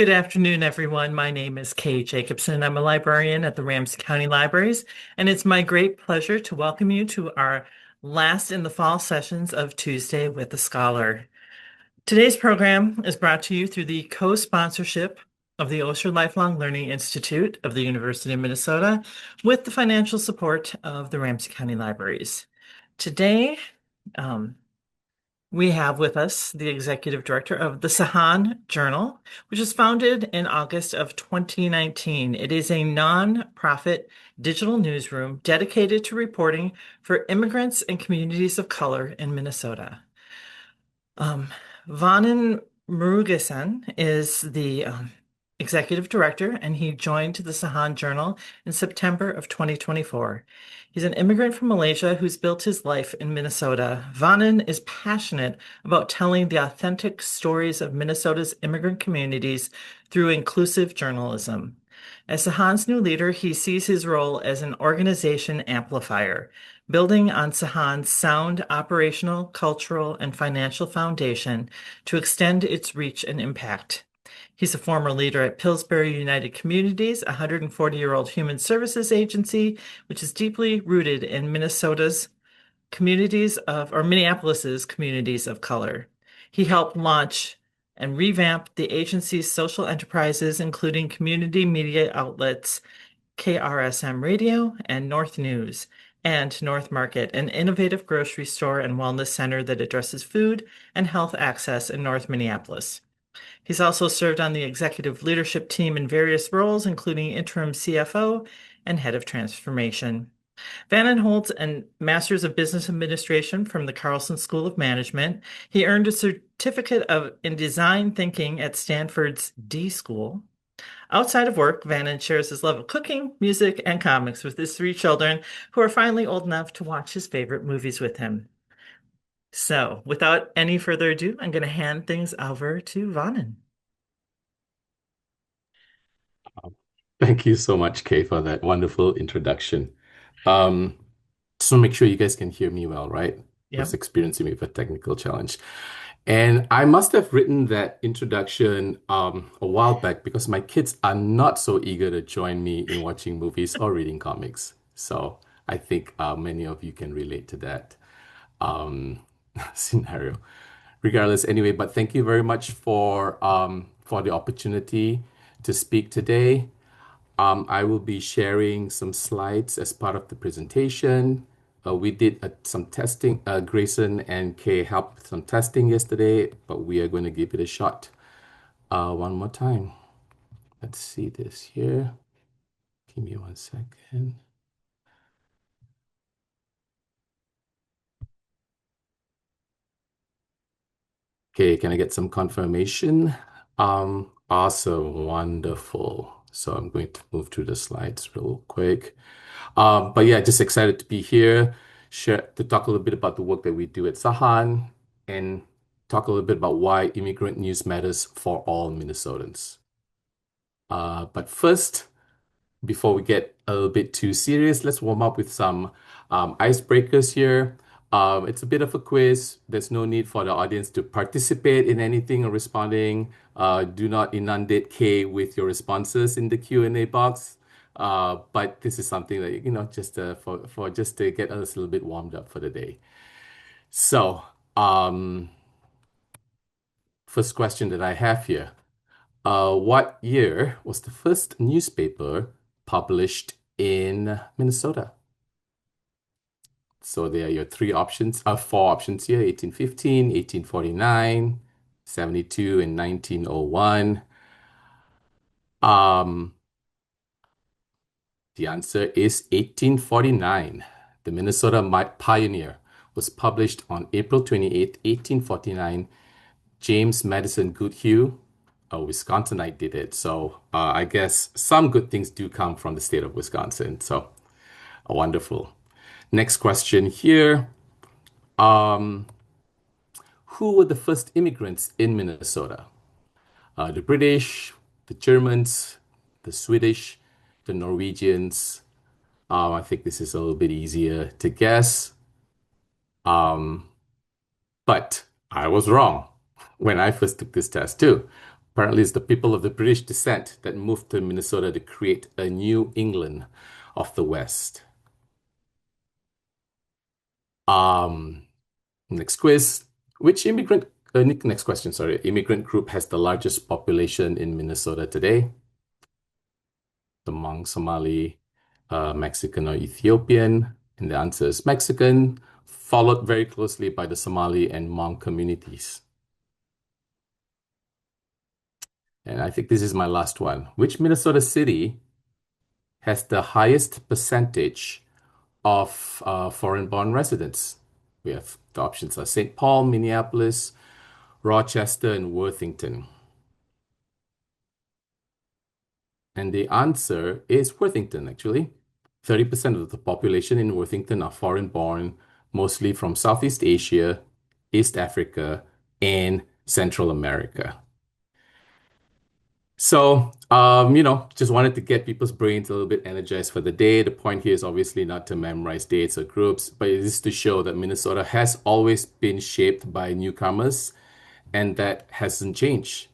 Good afternoon, everyone. My name is Kay Jacobson. I'm a librarian at the Ramsey County Libraries, and it's my great pleasure to welcome you to our last in the fall sessions of Tuesday with the Scholar. Today's program is brought to you through the co-sponsorship of the Osher Lifelong Learning Institute of the University of Minnesota with the financial support of the Ramsey County Libraries. Today, um, we have with us the executive director of the Sahan Journal, which was founded in August of 2019. It is a nonprofit digital newsroom dedicated to reporting for immigrants and communities of color in Minnesota. Um, Vanan Murugesan is the executive director, and he joined the Sahan Journal in September of 2024. He's an immigrant from Malaysia who's built his life in Minnesota. Vanan is passionate about telling the authentic stories of Minnesota's immigrant communities through inclusive journalism. As Sahan's new leader, he sees his role as an organization amplifier, building on Sahan's sound operational, cultural, and financial foundation to extend its reach and impact. He's a former leader at Pillsbury United Communities, a 140-year-old human services agency, which is deeply rooted in Minneapolis's communities of color. He helped launch and revamp the agency's social enterprises, including community media outlets, KRSM Radio and North News, and North Market, an innovative grocery store and wellness center that addresses food and health access in North Minneapolis. He's also served on the executive leadership team in various roles, including interim CFO and head of transformation. Vanan holds a Master's of Business Administration from the Carlson School of Management. He earned a certificate in design thinking at Stanford's D School. Outside of work, Vanan shares his love of cooking, music, and comics with his three children, who are finally old enough to watch his favorite movies with him. So, without any further ado, I'm going to hand things over to Vanan. Thank you so much, Kay, for that wonderful introduction. Um, just want to make sure you guys can hear me well, right? Was Yep. experiencing a bit of a technical challenge. And I must have written that introduction a while back because my kids are not so eager to join me in watching movies or reading comics. So I think many of you can relate to that um, scenario. Regardless, anyway, but thank you very much for the opportunity to speak today. I will be sharing some slides as part of the presentation. We did some testing. Grayson and Kay helped with some testing yesterday, but we are going to give it a shot one more time. Let's see this here. Give me 1 second. Okay, can I get some confirmation? Awesome, wonderful. So I'm going to move through the slides real quick. But yeah, just excited to be here, share to talk a little bit about the work that we do at Sahan and talk a little bit about why immigrant news matters for all Minnesotans. But first, before we get a little bit too serious, let's warm up with some icebreakers here. It's a bit of a quiz. There's no need for the audience to participate in anything or responding. Do not inundate Kay with your responses in the Q&A box. But this is something that, just for just to get us a little bit warmed up for the day. So, first question that I have here. What year was the first newspaper published in Minnesota? So there are your four options here, 1815, 1849, 72, and 1901. Um, the answer is 1849. The Minnesota Pioneer was published on April 28th, 1849. James Madison Goodhue, a Wisconsinite, did it. So I guess some good things do come from the state of Wisconsin. So wonderful. Next question here. Um, who were the first immigrants in Minnesota? The British, the Germans, the Swedish, the Norwegians. I think this is a little bit easier to guess. Um, but I was wrong when I first took this test too. Apparently, it's the people of the British descent that moved to Minnesota to create a New England of the West. Um, Next quiz. Which next question, sorry. Immigrant group has the largest population in Minnesota today? The Hmong, Somali, Mexican, or Ethiopian? And the answer is Mexican, followed very closely by the Somali and Hmong communities. And I think this is my last one. Which Minnesota city has the highest percentage of foreign-born residents? We have the options are St. Paul, Minneapolis, Rochester, and Worthington. And the answer is Worthington, actually. 30% of the population in Worthington are foreign-born, mostly from Southeast Asia, East Africa, and Central America. So, just wanted to get people's brains a little bit energized for the day. The point here is obviously not to memorize dates or groups, but it is to show that Minnesota has always been shaped by newcomers, and that hasn't changed.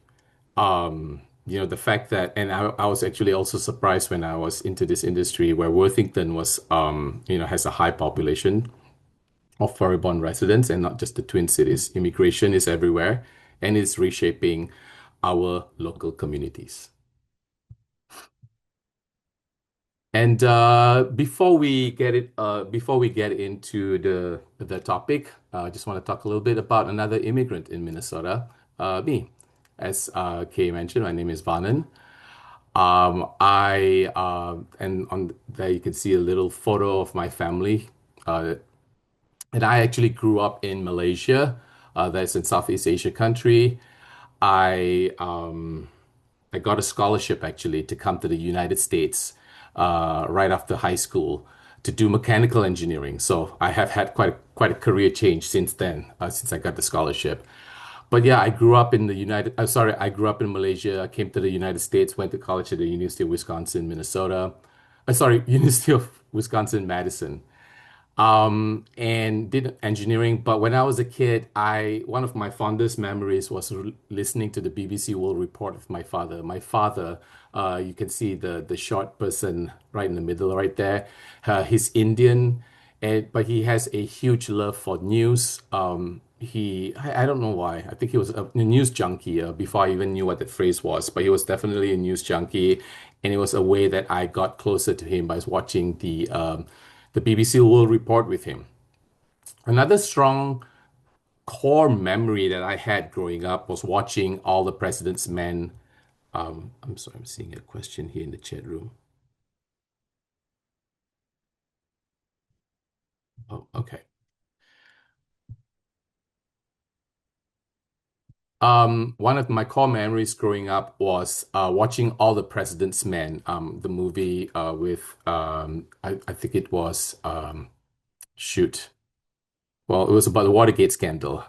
The fact that, and I was actually also surprised when I was into this industry where Worthington has a high population of foreign-born residents and not just the Twin Cities. Immigration is everywhere and it's reshaping our local communities. And before we get into the topic, I just want to talk a little bit about another immigrant in Minnesota, me. As Kay mentioned, my name is Vanan. And on there you can see a little photo of my family. And I actually grew up in Malaysia. That's in Southeast Asia country. I I got a scholarship actually to come to the United States right after high school to do mechanical engineering. So I have had quite a career change since then, since I got the scholarship. But yeah, I grew up in the I grew up in Malaysia. I came to the United States, went to college at the University of Wisconsin, Minnesota. University of Wisconsin, Madison, and did engineering. But when I was a kid, I one of my fondest memories was listening to the BBC World Report with my father. My father, you can see the short person right in the middle, right there. He's Indian, but he has a huge love for news. I don't know why. I think he was a news junkie before I even knew what that phrase was. But he was definitely a news junkie, and it was a way that I got closer to him by watching the BBC World Report with him. Another strong core memory that I had growing up was watching All the President's Men. I'm sorry, I'm seeing a question here in the chat room. Oh, okay. One of my core memories growing up was watching All the President's Men, the movie with I think it was shoot. Well, it was about the Watergate scandal.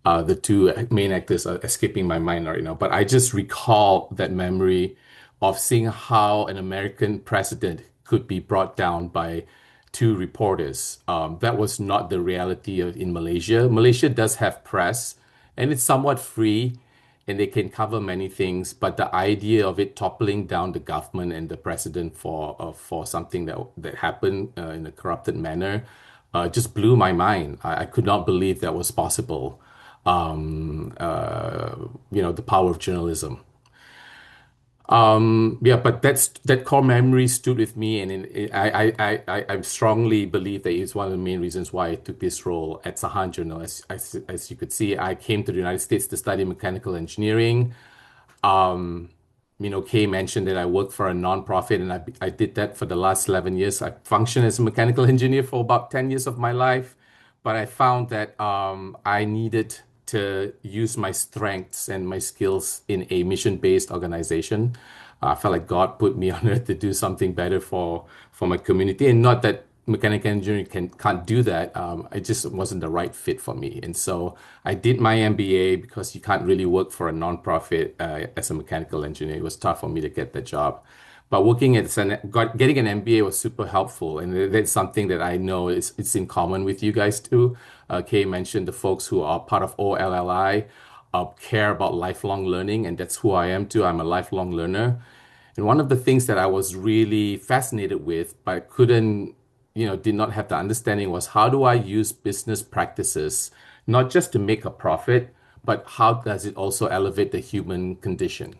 The two main actors are escaping my mind right now, but I just recall that memory of seeing how an American president could be brought down by two reporters. That was not the reality in Malaysia. Malaysia does have press, and it's somewhat free, and they can cover many things. But the idea of it toppling down the government and the president for something that happened in a corrupted manner just blew my mind. I could not believe that was possible. The power of journalism. Yeah, but that core memory stood with me, and I strongly believe that it's one of the main reasons why I took this role at Sahan Journal. As you could see, I came to the United States to study mechanical engineering. Kay mentioned that I work for a nonprofit, and I did that for the last 11 years. I functioned as a mechanical engineer for about 10 years of my life, but I found that I needed to use my strengths and my skills in a mission-based organization. I felt like God put me on earth to do something better for my community, and not that mechanical engineering can't do that. It just wasn't the right fit for me, and so I did my MBA because you can't really work for a nonprofit as a mechanical engineer. It was tough for me to get that job. But getting an MBA was super helpful, and that's something that I know it's in common with you guys too. Kay mentioned the folks who are part of OLLI. care about lifelong learning, and that's who I am too. I'm a lifelong learner. And one of the things that I was really fascinated with, but couldn't, did not have the understanding was how do I use business practices, not just to make a profit, but how does it also elevate the human condition?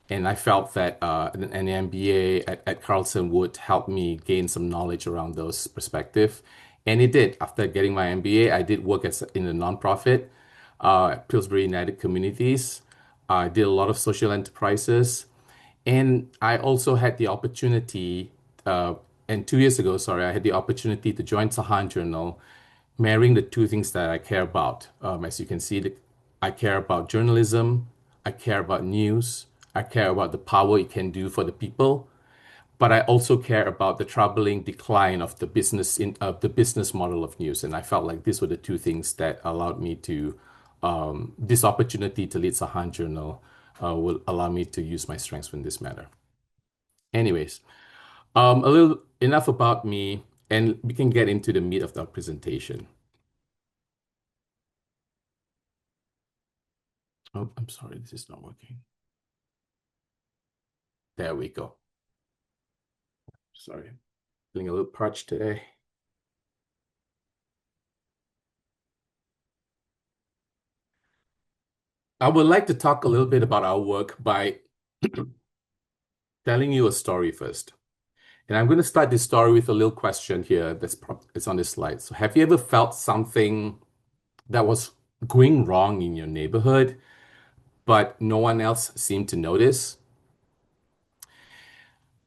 And I felt that an MBA at Carlson would help me gain some knowledge around those perspectives. And it did. After getting my MBA, I did work in a nonprofit, Pillsbury United Communities. I did a lot of social enterprises. And I also had the opportunity, and 2 years ago, sorry, I had the opportunity to join Sahan Journal, marrying the two things that I care about. As you can see, I care about journalism, I care about news, I care about the power it can do for the people, but I also care about the troubling decline of the business model of news. And I felt like these were the two things that allowed me to this opportunity to lead Sahan Journal will allow me to use my strengths in this matter. Anyways, a little enough about me, and we can get into the meat of the presentation. Oh, I'm sorry, this is not working. There we go. Sorry, feeling a little parched today. I would like to talk a little bit about our work by telling you a story first. And I'm going to start this story with a little question here it's on this slide. So, have you ever felt something that was going wrong in your neighborhood, but no one else seemed to notice?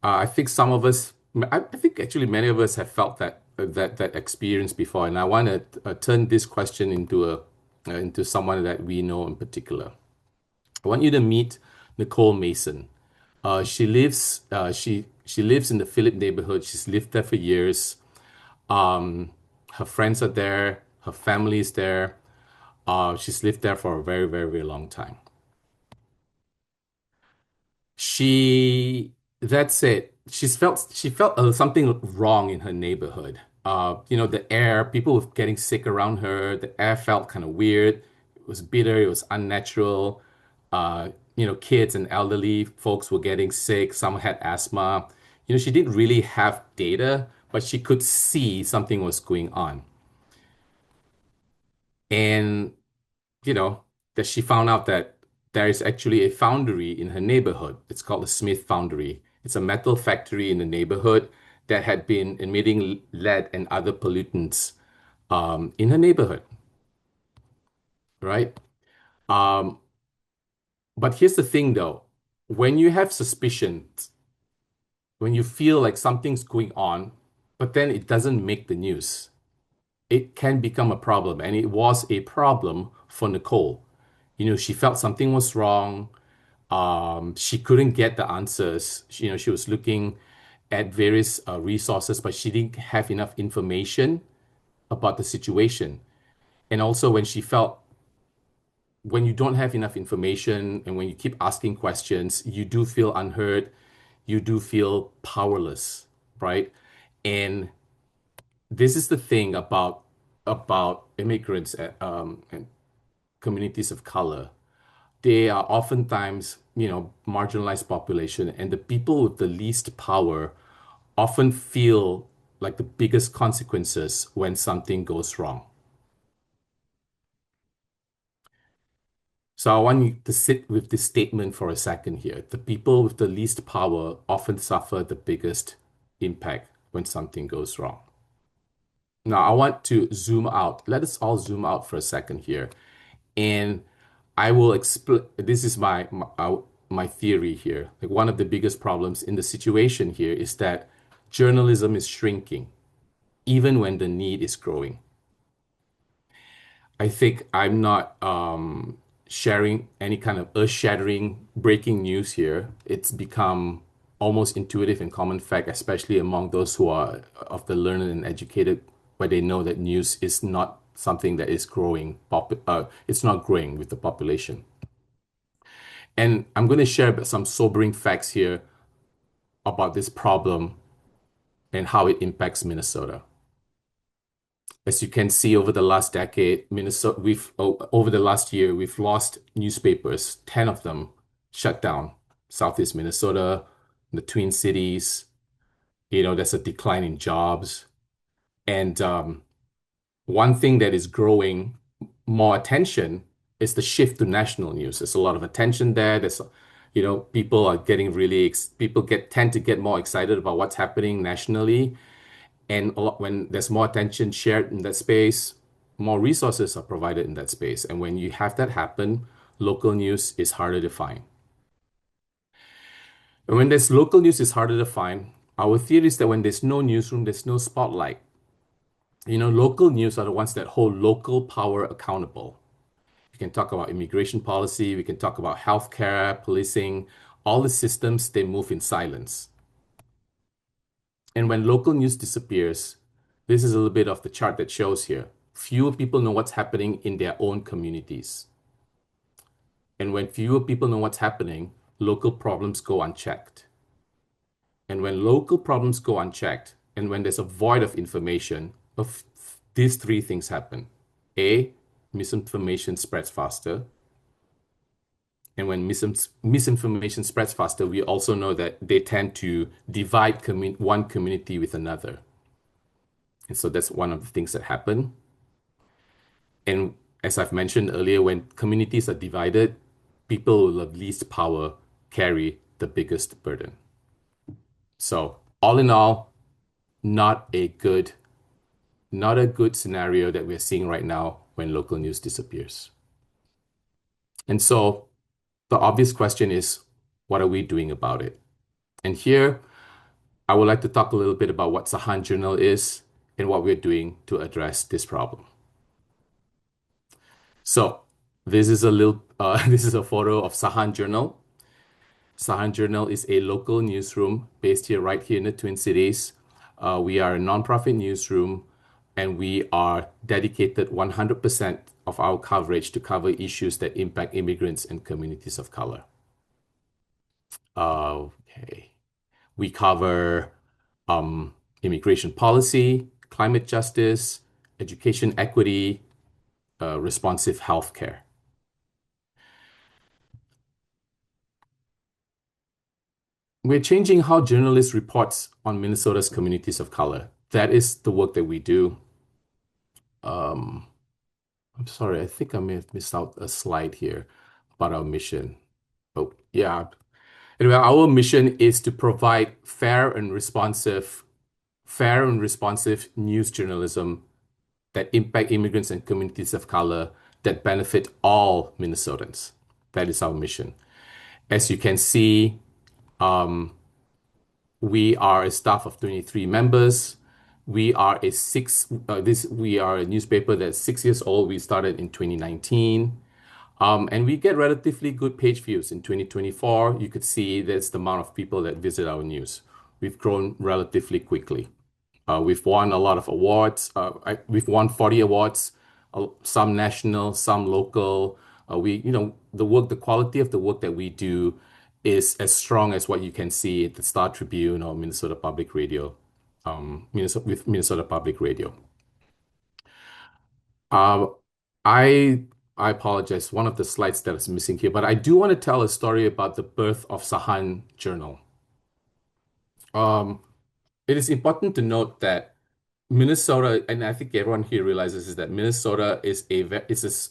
I think some of us, I think actually many of us have felt that experience before, and I want to turn this question into someone that we know in particular. I want you to meet Nicole Mason. She lives in the Phillip neighborhood. She's lived there for years. Her friends are there. Her family is there. She's lived there for a very, very, very long time. She That's it. She felt something wrong in her neighborhood. The air, people were getting sick around her. The air felt kind of weird. It was bitter. It was unnatural. Kids and elderly folks were getting sick. Some had asthma. She didn't really have data, but she could see something was going on. And you know, that she found out that there is actually a foundry in her neighborhood. It's called the Smith Foundry. It's a metal factory in the neighborhood that had been emitting lead and other pollutants in her neighborhood, right? Um, but here's the thing though, when you have suspicions, when you feel like something's going on, but then it doesn't make the news, it can become a problem. And it was a problem for Nicole. She felt something was wrong. She couldn't get the answers. She was looking at various resources, but she didn't have enough information about the situation. And also, when you don't have enough information and when you keep asking questions, you do feel unheard. You do feel powerless, right? And this is the thing about immigrants and communities of color. They are oftentimes, marginalized population, and the people with the least power often feel like the biggest consequences when something goes wrong. So I want you to sit with this statement for a second here. The people with the least power often suffer the biggest impact when something goes wrong. Now, I want to zoom out. Let us all zoom out for a second here. And I will explain. This is my theory here. Like one of the biggest problems in the situation here is that journalism is shrinking, even when the need is growing. I think I'm not sharing any kind of earth-shattering breaking news here. It's become almost intuitive and common fact, especially among those who are of the learned and educated, where they know that news is not something that is growing. It's not growing with the population. And I'm going to share some sobering facts here about this problem and how it impacts Minnesota. As you can see, over the last decade, over the last year, we've lost newspapers, 10 of them shut down. Southeast Minnesota, the Twin Cities, there's a decline in jobs. And one thing that is growing more attention is the shift to national news. There's a lot of attention there. People are getting people tend to get more excited about what's happening nationally. And when there's more attention shared in that space, more resources are provided in that space. And when you have that happen, local news is harder to find. And when there's local news is harder to find, our theory is that when there's no newsroom, there's no spotlight. Local news are the ones that hold local power accountable. We can talk about immigration policy, we can talk about healthcare, policing, all the systems, they move in silence. And when local news disappears, this is a little bit of the chart that shows here. Fewer people know what's happening in their own communities. And when fewer people know what's happening, local problems go unchecked. And when local problems go unchecked, and when there's a void of information, these three things happen. A, misinformation spreads faster. And when misinformation spreads faster, we also know that they tend to divide one community with another. And so that's one of the things that happen. And as I've mentioned earlier, when communities are divided, people who have least power carry the biggest burden. So all in all, not a good, not a good scenario that we're seeing right now when local news disappears. And so the obvious question is, what are we doing about it? And here, I would like to talk a little bit about what Sahan Journal is and what we're doing to address this problem. So this is this is a photo of Sahan Journal. Sahan Journal is a local newsroom based right here in the Twin Cities. We are a nonprofit newsroom, and we are dedicated 100% of our coverage to cover issues that impact immigrants and communities of color. Okay. We cover immigration policy, climate justice, education equity, responsive healthcare. We're changing how journalists report on Minnesota's communities of color. That is the work that we do. Um, I'm sorry, I think I may have missed out a slide here about our mission. Oh, yeah. Anyway, our mission is to provide fair and responsive news journalism that impact immigrants and communities of color that benefit all Minnesotans. That is our mission. As you can see, we are a staff of 23 members. We are a newspaper that's 6 years old. We started in 2019. And we get relatively good page views. In 2024, you could see that's the amount of people that visit our news. We've grown relatively quickly. We've won a lot of awards. We've won 40 awards, some national, some local. The quality of the work that we do is as strong as what you can see at the Star Tribune or Minnesota Public Radio, with Minnesota Public Radio. Uh, I I apologize. One of the slides that is missing here, but I do want to tell a story about the birth of Sahan Journal. Um, it is important to note that Minnesota, and I think everyone here realizes, is that Minnesota is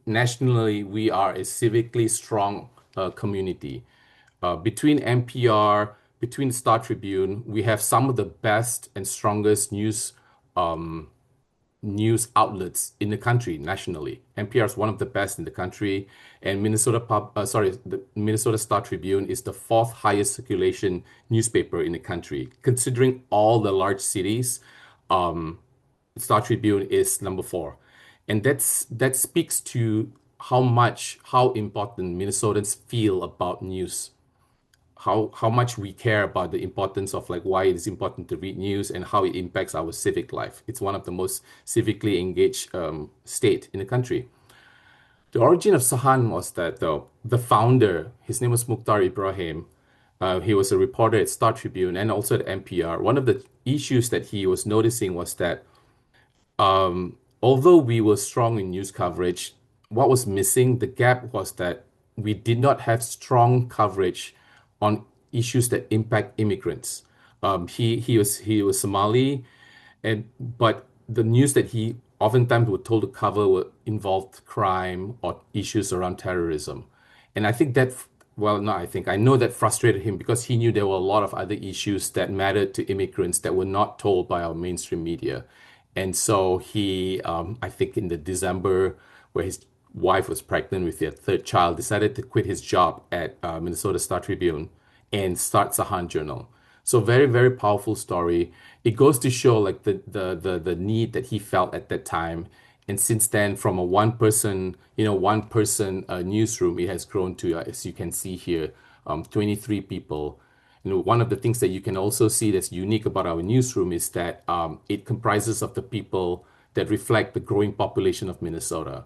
nationally we are a civically strong community. Between NPR, between Star Tribune, we have some of the best and strongest news outlets in the country nationally. NPR is one of the best in the country, and the Minnesota Star Tribune is the fourth highest circulation newspaper in the country. Considering all the large cities, Star Tribune is number four, and that speaks to how important Minnesotans feel about news, how much we care about the importance of like why it is important to read news and how it impacts our civic life. It's one of the most civically engaged state in the country. The origin of Sahan was that the founder, his name was Mukhtar Ibrahim. He was a reporter at Star Tribune and also at NPR. One of the issues that he was noticing was that although we were strong in news coverage, what was missing, the gap was that we did not have strong coverage on issues that impact immigrants. He was Somali, and but the news that he oftentimes were told to cover were involved crime or issues around terrorism. And I think that, well, no, I know that frustrated him because he knew there were a lot of other issues that mattered to immigrants that were not told by our mainstream media. And so I think in the December, where his wife was pregnant with their third child, decided to quit his job at Minnesota Star Tribune and start Sahan Journal. So very, very powerful story. It goes to show like the need that he felt at that time. And since then, from a one person newsroom, it has grown to, as you can see here, 23 people. One of the things that you can also see that's unique about our newsroom is that it comprises of the people that reflect the growing population of Minnesota.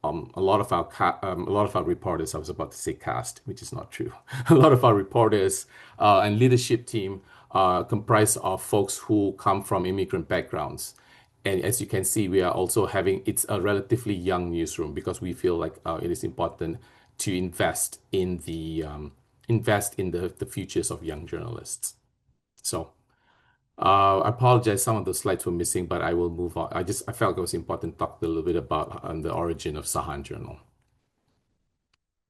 A lot of our reporters, I was about to say cast, which is not true. A lot of our reporters and leadership team are comprised of folks who come from immigrant backgrounds. And as you can see, we are also it's a relatively young newsroom because we feel like it is important to invest in the futures of young journalists. So I apologize, some of the slides were missing, but I will move on. I felt it was important to talk a little bit about the origin of Sahan Journal.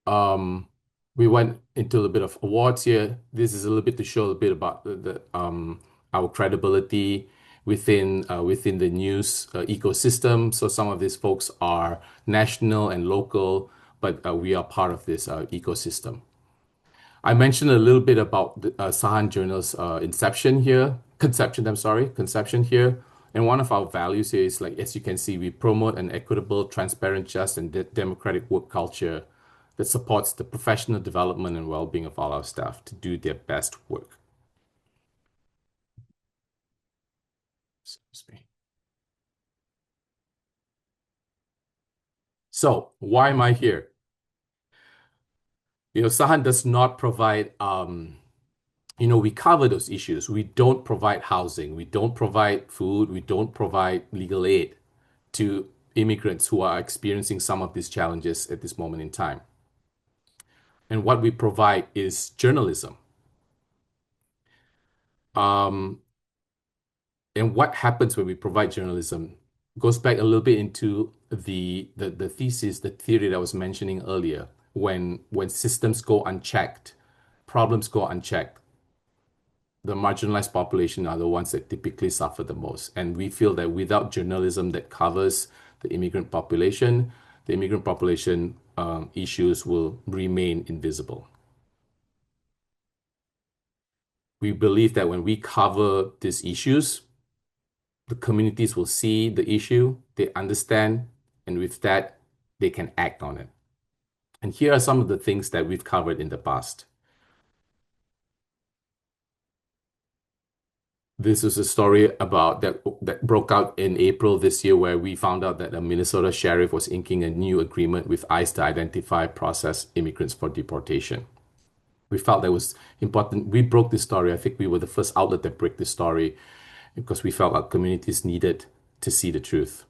Um, we went into a little bit of awards here. This is a little bit to show a bit about our credibility within the news ecosystem. So some of these folks are national and local, but we are part of this ecosystem. I mentioned a little bit about the Sahan Journal's conception here. And one of our values here is like, as you can see, we promote an equitable, transparent, just, and democratic work culture that supports the professional development and well-being of all our staff to do their best work. Excuse me. So why am I here? Sahan does not provide we cover those issues. We don't provide housing, we don't provide food, we don't provide legal aid to immigrants who are experiencing some of these challenges at this moment in time. And what we provide is journalism. Um, and what happens when we provide journalism goes back a little bit into the thesis, the theory that I was mentioning earlier. When systems go unchecked, problems go unchecked, the marginalized population are the ones that typically suffer the most. And we feel that without journalism that covers the immigrant population issues will remain invisible. We believe that when we cover these issues, the communities will see the issue, they understand, and with that, they can act on it. And here are some of the things that we've covered in the past. This is a story about that broke out in April this year, where we found out that a Minnesota sheriff was inking a new agreement with ICE to identify, process immigrants for deportation. We felt that was important. We broke this story. I think we were the first outlet that broke this story because we felt our communities needed to see the truth.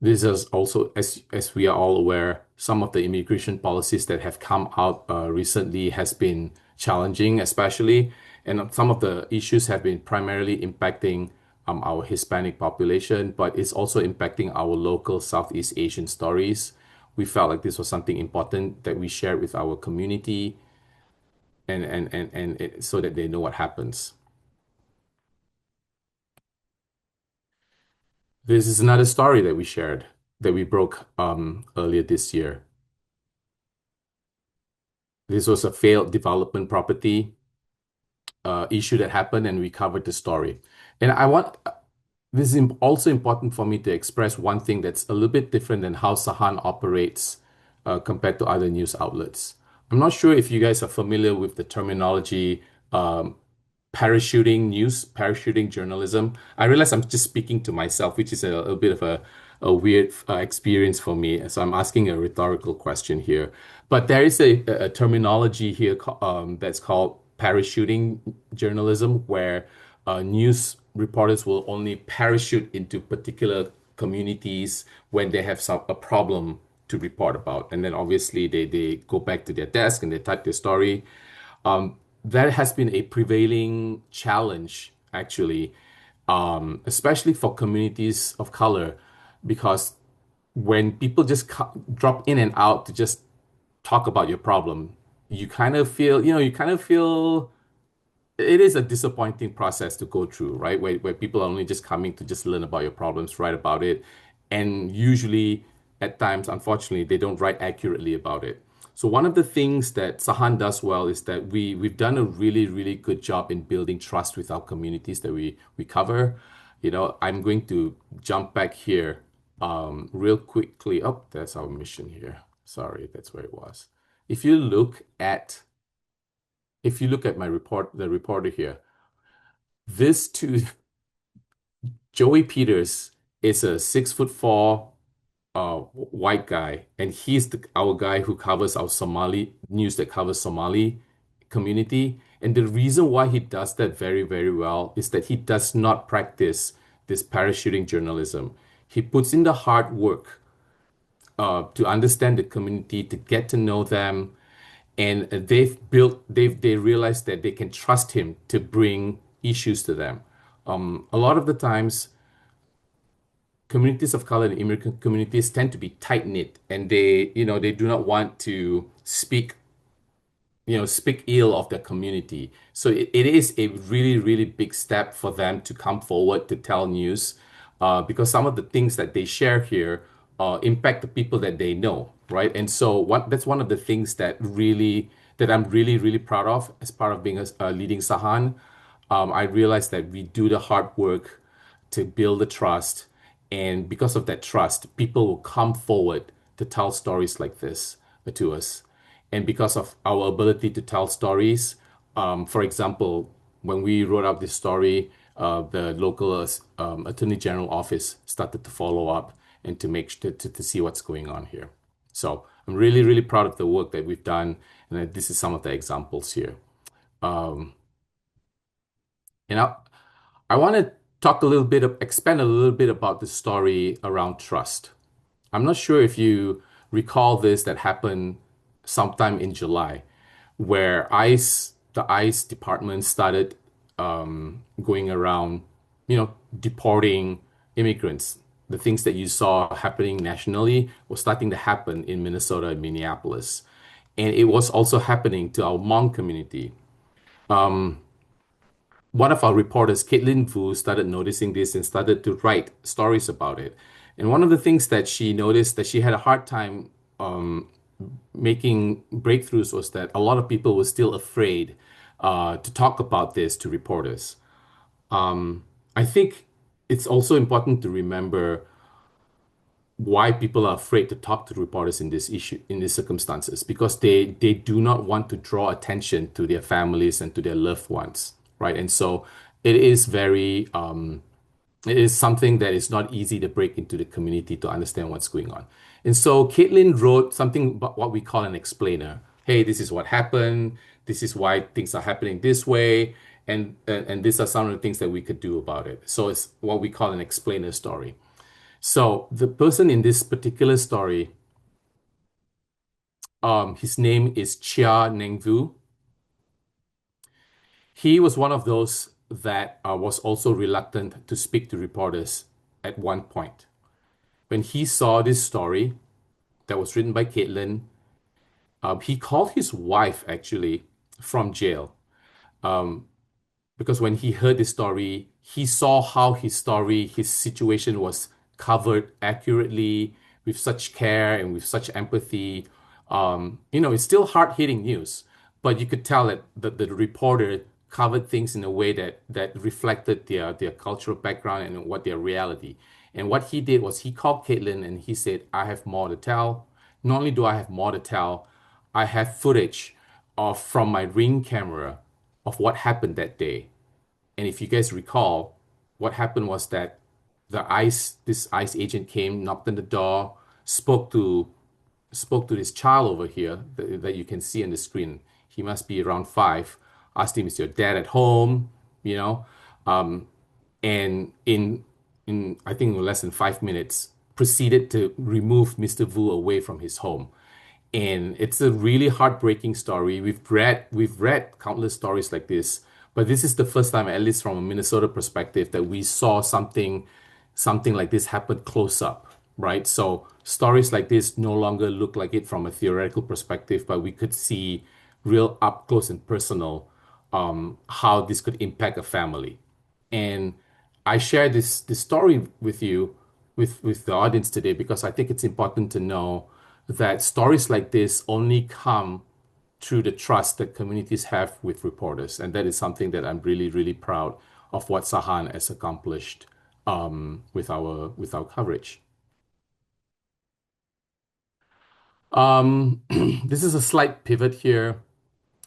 This is also, as we are all aware, some of the immigration policies that have come out recently has been challenging, especially, and some of the issues have been primarily impacting our Hispanic population, but it's also impacting our local Southeast Asian stories. We felt like this was something important that we shared with our community, and so that they know what happens. This is another story that we shared that we broke earlier this year. This was a failed development property issue that happened, and we covered the story. And this is also important for me to express one thing that's a little bit different than how Sahan operates compared to other news outlets. I'm not sure if you guys are familiar with the terminology parachuting news, parachuting journalism. I realize I'm just speaking to myself, which is a bit of a weird experience for me. So I'm asking a rhetorical question here. But there is a terminology here that's called parachuting journalism, where news reporters will only parachute into particular communities when they have a problem to report about. And then obviously they go back to their desk and they type their story. That has been a prevailing challenge, actually, especially for communities of color, because when people just drop in and out to just talk about your problem, you kind of feel it is a disappointing process to go through, right? Where people are only just coming to just learn about your problems, write about it. And usually, at times, unfortunately, they don't write accurately about it. So one of the things that Sahan does well is that we've done a really, really good job in building trust with our communities that we cover. I'm going to jump back here real quickly. Oh, that's our mission here. Sorry, that's where it was. If you look at if you look at the reporter here, this too, Joey Peters is a 6'4" white guy, and he's our guy who covers our Somali news that covers Somali community. And the reason why he does that very, very well is that he does not practice this parachuting journalism. He puts in the hard work to understand the community, to get to know them, and they realized that they can trust him to bring issues to them. A lot of the times, communities of color and immigrant communities tend to be tight knit, and they do not want to speak ill of their community. So it is a really, really big step for them to come forward to tell news, because some of the things that they share here impact the people that they know, right? And so that's one of the things that I'm really, really proud of as part of being a leading Sahan. I realized that we do the hard work to build the trust. And because of that trust, people will come forward to tell stories like this to us. And because of our ability to tell stories, for example, when we wrote up this story, the local Attorney General office started to follow up and to see what's going on here. So I'm really, really proud of the work that we've done. And this is some of the examples here. Um, and I want to expand a little bit about the story around trust. I'm not sure if you recall this that happened sometime in July, where the ICE department started going around, deporting immigrants. The things that you saw happening nationally was starting to happen in Minnesota and Minneapolis. And it was also happening to our Hmong community. One of our reporters, Caitlin Vu, started noticing this and started to write stories about it. And one of the things that she noticed that she had a hard time making breakthroughs was that a lot of people were still afraid to talk about this to reporters. I think it's also important to remember why people are afraid to talk to reporters in this issue, in these circumstances, because they do not want to draw attention to their families and to their loved ones, right? And so it is very it is something that is not easy to break into the community to understand what's going on. And so Caitlin wrote something about what we call an explainer. Hey, this is what happened. This is why things are happening this way. And these are some of the things that we could do about it. So it's what we call an explainer story. So the person in this particular story, his name is Chia Nengvu. He was one of those that was also reluctant to speak to reporters at one point. When he saw this story that was written by Caitlin, he called his wife actually from jail. Because when he heard the story, he saw how his situation was covered accurately with such care and with such empathy. It's still hard-hitting news, but you could tell that the reporter covered things in a way that reflected their cultural background and what their reality. And what he did was he called Caitlin and he said, I have more to tell. Not only do I have more to tell, I have footage from my Ring camera of what happened that day. And if you guys recall, what happened was that this ICE agent came, knocked on the door, spoke to this child over here that you can see on the screen. He must be around 5. Asked him, "Is your dad at home?" You know, And in I think less than 5 minutes, proceeded to remove Mr. Vu away from his home. And it's a really heartbreaking story. We've read countless stories like this, but this is the first time, at least from a Minnesota perspective, that we saw something like this happen close up, right? So stories like this no longer look like it from a theoretical perspective, but we could see real up close and personal how this could impact a family. And I share this story with you, with the audience today, because I think it's important to know that stories like this only come through the trust that communities have with reporters. And that is something that I'm really, really proud of what Sahan has accomplished with our coverage. This is a slight pivot here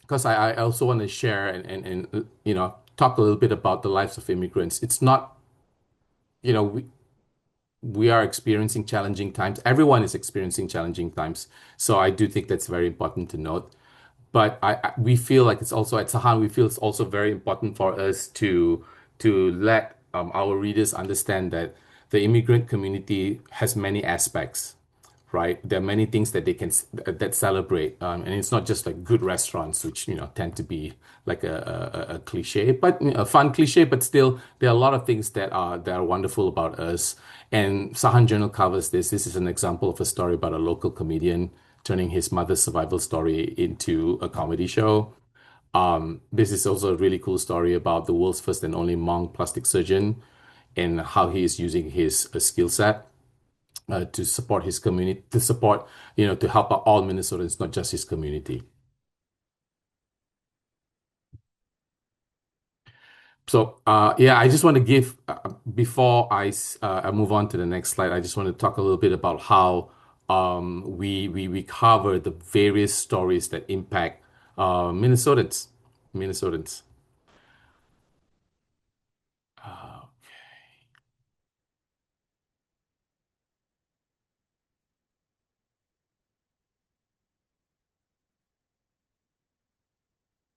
because I also want to share and talk a little bit about the lives of immigrants. It's not, you know, we are experiencing challenging times. Everyone is experiencing challenging times. So I do think that's very important to note. But we feel like it's also at Sahan, we feel it's also very important for us to let our readers understand that the immigrant community has many aspects, right? There are many things that they can that celebrate, and it's not just like good restaurants, which tend to be like a cliche, but a fun cliche. But still, there are a lot of things that are wonderful about us. And Sahan Journal covers this. This is an example of a story about a local comedian turning his mother's survival story into a comedy show. This is also a really cool story about the world's first and only Hmong plastic surgeon and how he is using his skill set to support his community, to support, to help out all Minnesotans, not just his community. So, yeah, I just want to give, before I move on to the next slide, I just want to talk a little bit about how we cover the various stories that impact Minnesotans. Minnesotans. Uh,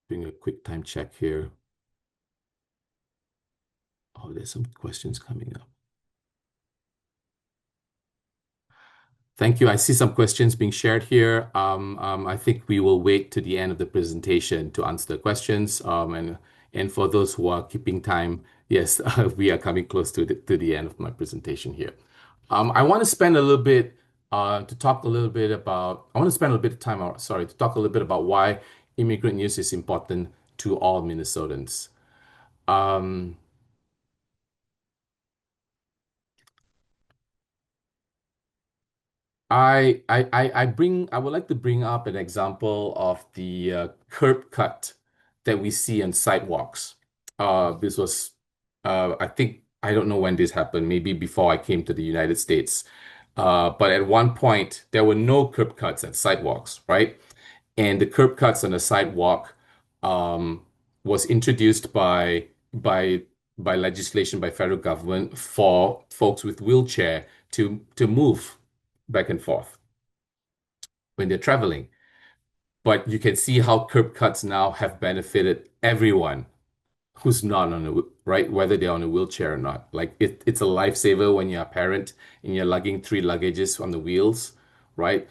Doing a quick time check here. Oh, there's some questions coming up. Thank you. I see some questions being shared here. I think we will wait to the end of the presentation to answer the questions. And for those who are keeping time, yes, we are coming close to the end of my presentation here. I want to spend a little bit to talk a little bit about. I want to spend a little bit of time, sorry, to talk a little bit about why immigrant news is important to all Minnesotans. Um, I would like to bring up an example of the curb cut that we see on sidewalks. This was, I think, I don't know when this happened, maybe before I came to the United States. But at one point, there were no curb cuts at sidewalks, right? And the curb cuts on the sidewalk um, was introduced by by legislation by federal government for folks with wheelchair to move back and forth when they're traveling. But you can see how curb cuts now have benefited everyone who's not on a right, whether they're on a wheelchair or not. Like it's a lifesaver when you're a parent and you're lugging three luggages on the wheels, right?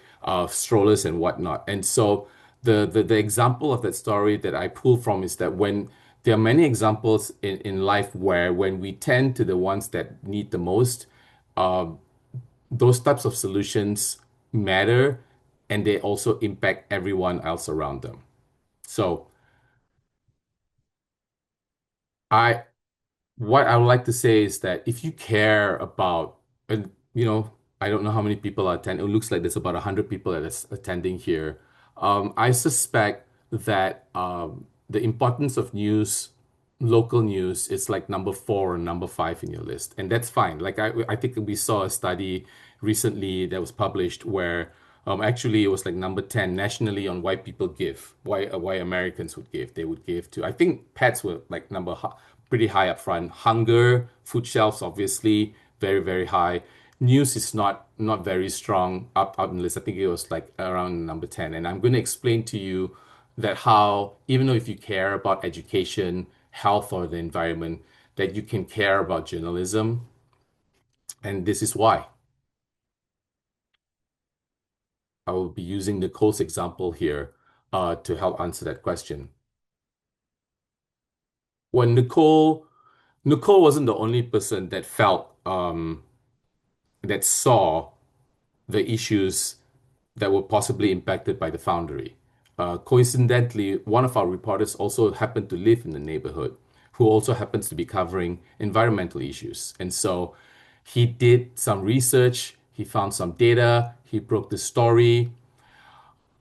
Strollers and whatnot. And so the example of that story that I pull from is that when there are many examples in life where when we tend to the ones that need the most, um, those types of solutions matter and they also impact everyone else around them. So I what I would like to say is that if you care about, and I don't know how many people are attending. It looks like there's about 100 people that is attending here. I suspect that the importance of news, local news, is like number four or number five in your list, and that's fine. Like I think we saw a study recently that was published where actually it was like number 10 nationally on why people give, why Americans would give. They would give to. I think pets were like pretty high up front. Hunger, food shelves, obviously, very, very high. News is not very strong up in the list. I think it was like around number 10. And I'm going to explain to you that how, even though if you care about education, health, or the environment, that you can care about journalism, and this is why. I will be using Nicole's example here to help answer that question. When Nicole wasn't the only person that felt that saw the issues that were possibly impacted by the foundry. Coincidentally, one of our reporters also happened to live in the neighborhood, who also happens to be covering environmental issues. And so he did some research, he found some data, he broke the story.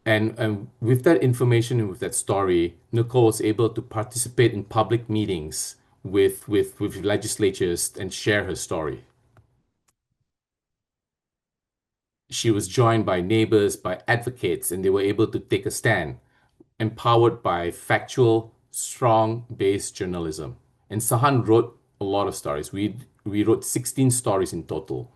And with that information and with that story, Nicole was able to participate in public meetings with legislatures and share her story. She was joined by neighbors, by advocates, and they were able to take a stand, empowered by factual, strong based journalism. And Sahan wrote a lot of stories. We wrote 16 stories in total.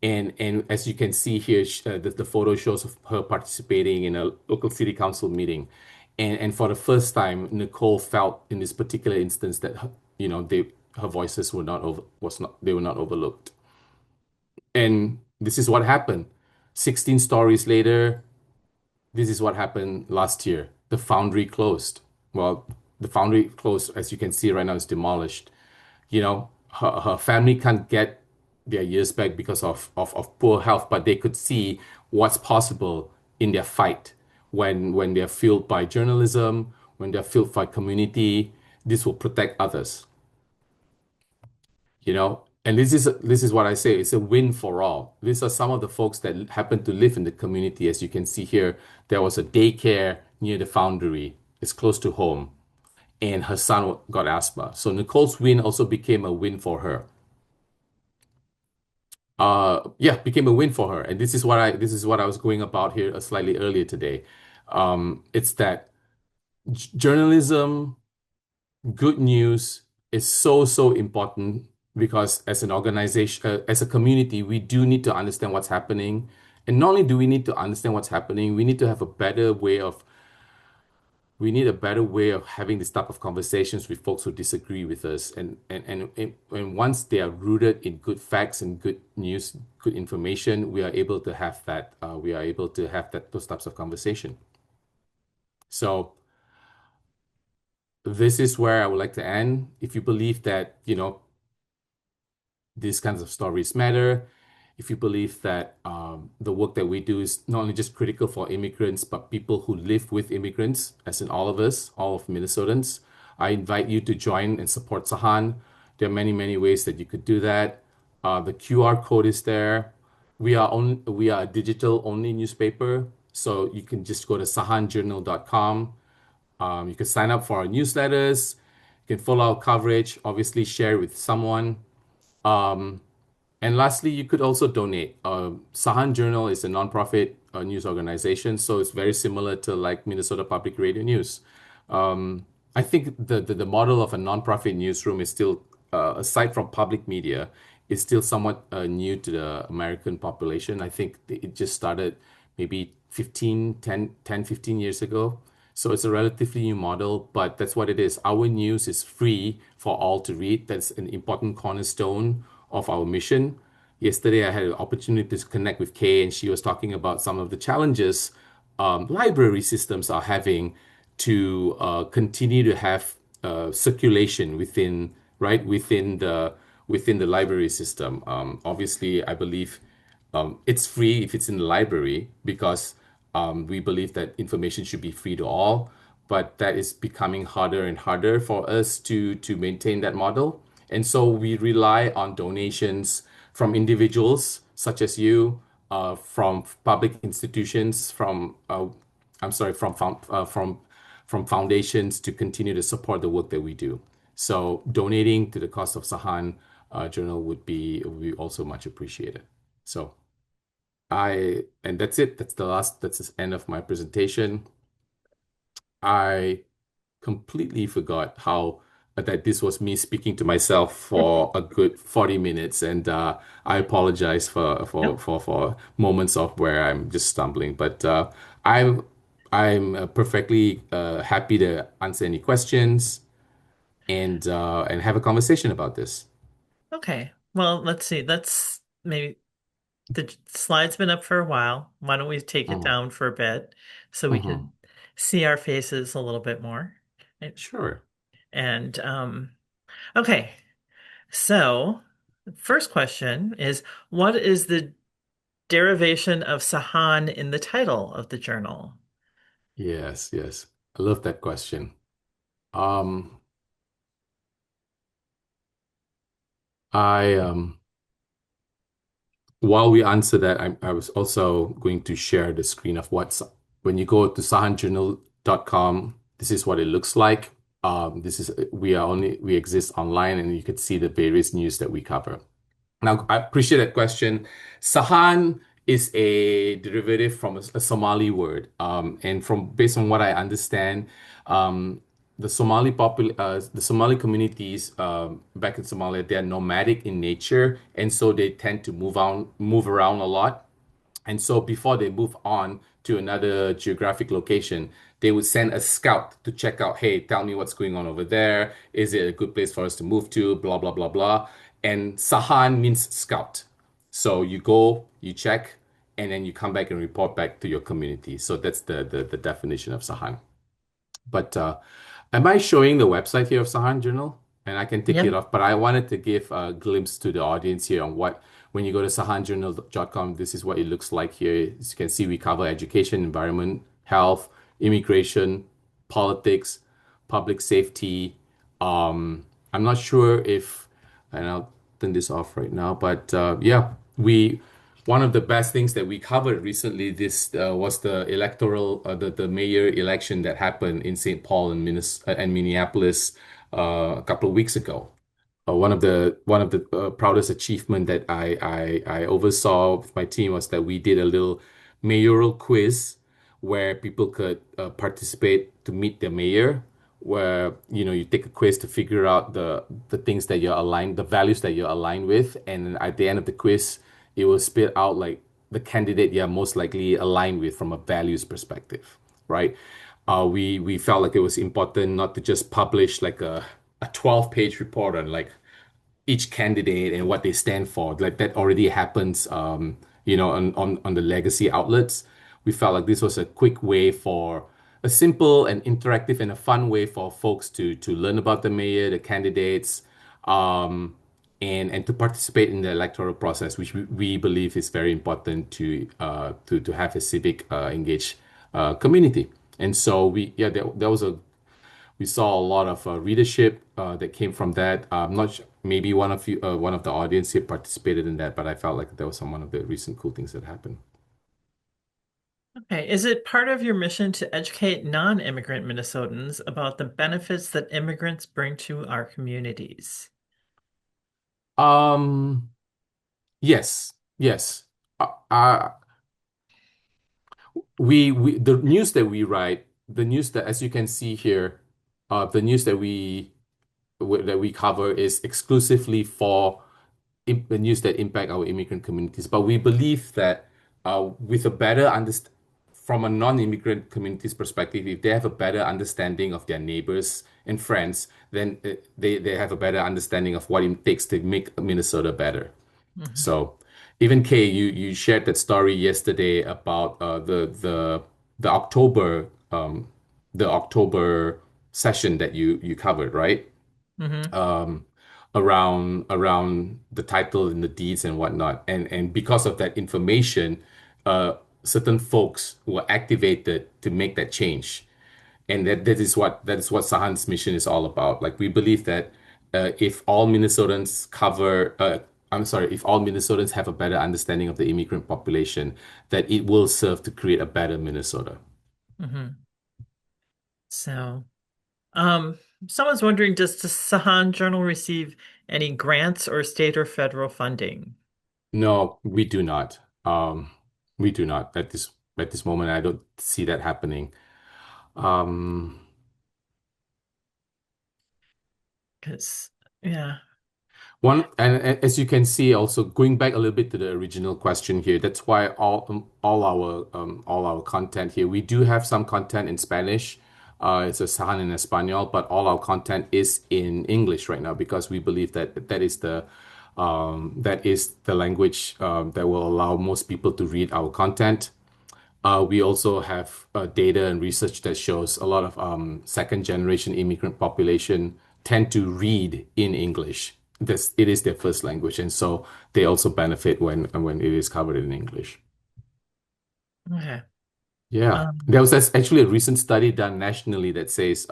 And as you can see here, the photo shows of her participating in a local city council meeting. And for the first time, Nicole felt in this particular instance that her voices were not over was not they were not overlooked. And this is what happened. 16 stories later, this is what happened last year. The foundry closed. Well, the foundry closed, as you can see right now, is demolished. Her family can't get their years back because of poor health, but they could see what's possible in their fight when they're fueled by journalism, when they're fueled by community. This will protect others, And this is what I say, it's a win for all. These are some of the folks that happen to live in the community. As you can see here, there was a daycare near the foundry. It's close to home, and her son got asthma. So Nicole's win also became a win for her. Yeah, became a win for her. And this is what I was going about here slightly earlier today. It's that journalism, good news is so important, because as an organization, as a community, we do need to understand what's happening. And not only do we need to understand what's happening, we need a better way of having this type of conversations with folks who disagree with us. And once they are rooted in good facts and good news, good information, we are able to have that. We are able to have those types of conversation. So this is where I would like to end. If you believe that, these kinds of stories matter, if you believe that the work that we do is not only just critical for immigrants, but people who live with immigrants, as in all of us, all of Minnesotans, I invite you to join and support Sahan. There are many, many ways that you could do that. The QR code is there. We are a digital only newspaper, so you can just go to sahanjournal.com. You can sign up for our newsletters. You can follow our coverage, obviously share with someone. And lastly, you could also donate. Sahan Journal is a nonprofit news organization, so it's very similar to like Minnesota Public Radio News. I think the model of a nonprofit newsroom is still, aside from public media, is still somewhat new to the American population. I think it just started maybe 15 years ago. So it's a relatively new model, but that's what it is. Our news is free for all to read. That's an important cornerstone of our mission. Yesterday, I had an opportunity to connect with Kay, and she was talking about some of the challenges library systems are having to continue to have circulation within the library system. Obviously, I believe it's free if it's in the library, because we believe that information should be free to all, but that is becoming harder and harder for us to maintain that model. And so we rely on donations from individuals such as you, from public institutions, from foundations, to continue to support the work that we do. So donating to the cost of Sahan Journal would be also much appreciated. So and that's it. That's the end of my presentation. I completely forgot how that this was me speaking to myself for a good 40 minutes, and I apologize for Yep. moments of where I'm just stumbling. But I'm perfectly happy to answer any questions. and have a conversation about this. Okay. Well, let's see. Let's maybe the slide's been up for a while. Why don't we take it Mm, down for a bit so we mhm. can see our faces a little bit more? Sure. And okay. So, first question is, what is the derivation of Sahan in the title of the journal? Yes, yes. I love that question. Um, I while we answer that, I was also going to share the screen of what's when you go to sahanjournal.com, this is what it looks like. This is we exist online and you could see the various news that we cover. Now, I appreciate that question. Sahan is a derivative from a Somali word, and from based on what I understand, um, the Somali communities back in Somalia, they're nomadic in nature, and so they tend to move around a lot. And so before they move on to another geographic location, they would send a scout to check out, hey, tell me what's going on over there. Is it a good place for us to move to? Blah, blah, blah, blah. And Sahan means scout. So you go, you check, and then you come back and report back to your community. So that's the definition of Sahan. But am I showing the website here of Sahan Journal? And I can take it Yep. off, but I wanted to give a glimpse to the audience here on what, when you go to sahanjournal.com, this is what it looks like here. As you can see, we cover education, environment, health, immigration, politics, public safety. I'm not sure if, and I'll turn this off right now, but yeah, one of the best things that we covered recently this was the the mayor election that happened in St. Paul and Minneapolis a couple of weeks ago. One of the proudest achievement that I oversaw with my team was that we did a little mayoral quiz where people could participate to meet the mayor, where you take a quiz to figure out the things that you're aligned, the values that you're aligned with, and at the end of the quiz, it will spit out like the candidate you're most likely aligned with from a values perspective, right? We felt like it was important not to just publish like a 12-page report on like each candidate and what they stand for. Like that already happens, on the legacy outlets. We felt like this was a quick way for a simple and interactive and a fun way for folks to learn about the mayor, the candidates, and to participate in the electoral process, which we believe is very important to have a civic engaged community. And so there was a we saw a lot of readership that came from that. I'm not sure, maybe one of the audience here participated in that, but I felt like that was some one of the recent cool things that happened. Okay. Is it part of your mission to educate non-immigrant Minnesotans about the benefits that immigrants bring to our communities? Um, yes, yes. We the news that we write, the news that as you can see here, the news that we cover is exclusively for the news that impact our immigrant communities. But we believe that with a better understand from a non-immigrant community's perspective, if they have a better understanding of their neighbors and friends, then they have a better understanding of what it takes to make Minnesota better. Mhm. So even Kay, you shared that story yesterday about the October session that you covered, right? Hmm. um, around the title and the deeds and whatnot. And because of that information, certain folks were activated to make that change. And that is what Sahan's mission is all about. Like we believe that if all Minnesotans if all Minnesotans have a better understanding of the immigrant population, that it will serve to create a better Minnesota. Hmm. So, um, someone's wondering, does the Sahan Journal receive any grants or state or federal funding? No, we do not. We do not at this moment. I don't see that happening. Um, Because, yeah. and as you can see, also going back a little bit to the original question here, that's why all our content here, we do have some content in Spanish. It's a Sahan in Espanol, but all our content is in English right now because we believe that that is the language that will allow most people to read our content. We also have data and research that shows a lot of second generation immigrant population tend to read in English. It is their first language, and so they also benefit when it is covered in English. Okay. Yeah, Um, there was actually a recent study done nationally that says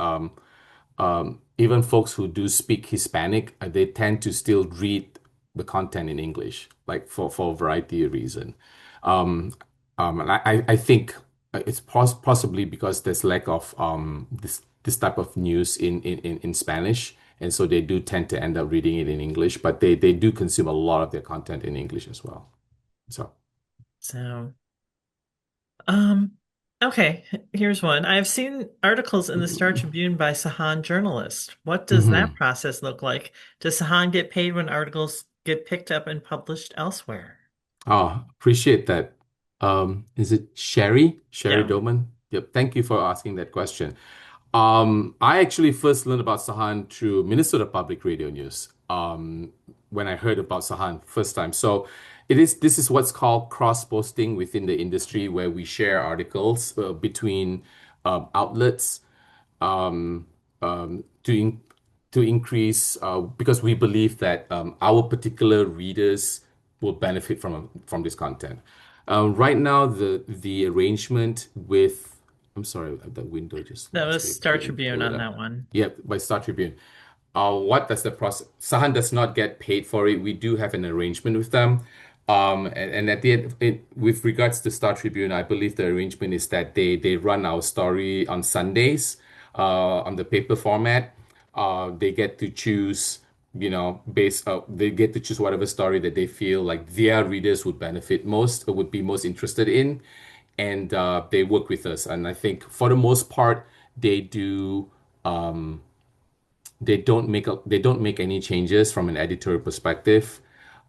even folks who do speak Hispanic, they tend to still read the content in English, like for a variety of reason. Um, and I think it's possibly because there's lack of this type of news in Spanish, and so they do tend to end up reading it in English, but they do consume a lot of their content in English as well. So. so, um, okay, here's one. I've seen articles in the Star Tribune by Sahan journalists. What does that Mhm. process look like? Does Sahan get paid when articles get picked up and published elsewhere? Oh, appreciate that. Is it Sherry? Sherry Yeah. Doman? Yep. Thank you for asking that question. I actually first learned about Sahan through Minnesota Public Radio News. When I heard about Sahan first time. So this is what's called cross-posting within the industry, where we share articles between outlets um, to increase because we believe that our particular readers will benefit from this content. Right now, the arrangement with I'm sorry, the window just That lost was it. Star Let me Tribune pull it on up. that one. Yep, by Star Tribune. What does the process? Sahan does not get paid for it. We do have an arrangement with them. And at the end, with regards to Star Tribune, I believe the arrangement is that they run our story on Sundays, on the paper format. They get to choose, they get to choose whatever story that they feel like their readers would benefit most or would be most interested in, and they work with us. And I think for the most part, they do. They don't make any changes from an editorial perspective,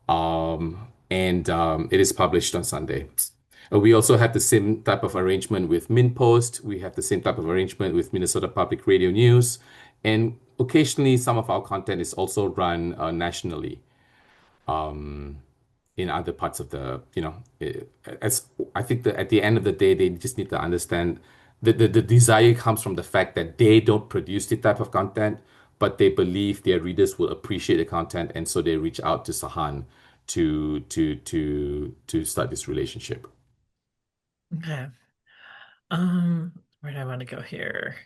and it is published on Sunday. We also have the same type of arrangement with MinPost. We have the same type of arrangement with Minnesota Public Radio News, and occasionally some of our content is also run nationally in other parts of as I think that at the end of the day, they just need to understand that the desire comes from the fact that they don't produce the type of content, but they believe their readers will appreciate the content, and so they reach out to Sahan to start this relationship. Okay. Where do I want to go here?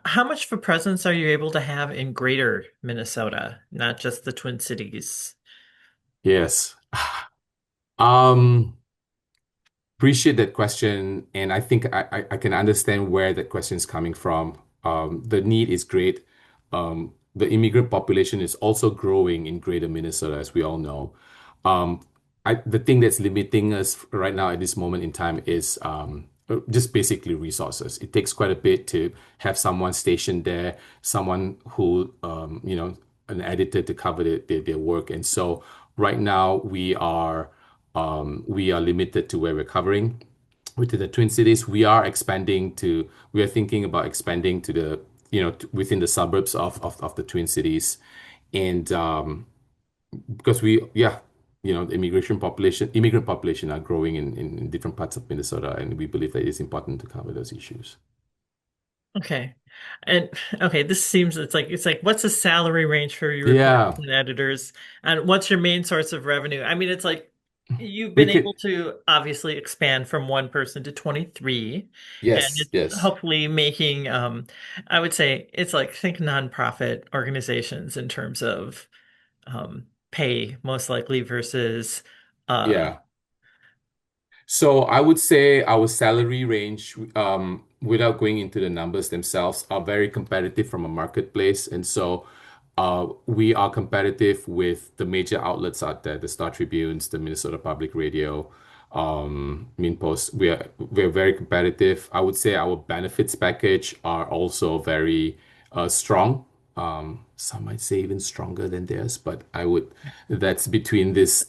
How much of a presence are you able to have in greater Minnesota, not just the Twin Cities? Yes. Um, Appreciate that question, and I think I can understand where that question is coming from. The need is great. The immigrant population is also growing in greater Minnesota, as we all know. Um, the thing that's limiting us right now at this moment in time is just basically resources. It takes quite a bit to have someone stationed there, someone who, an editor to cover their work. And so right now we are limited to where we're covering. Within the Twin Cities, we are thinking about expanding to within the suburbs of the Twin Cities. And because the immigrant population are growing in different parts of Minnesota, and we believe that it's important to cover those issues. Okay. And okay, this seems it's like what's the salary range for your reporters Yeah, and editors? And what's your main source of revenue? I mean, it's like you've we been could, able to obviously expand from one person to 23, and yes, it's yes. hopefully making I would say it's like think nonprofit organizations in terms of pay most likely versus uh Yeah. So I would say our salary range, without going into the numbers themselves, are very competitive from a marketplace. And so we are competitive with the major outlets out there, the Star Tribunes, the Minnesota Public Radio, MinPost. We're very competitive. I would say our benefits package are also very strong. Some might say even stronger than theirs, but that's between this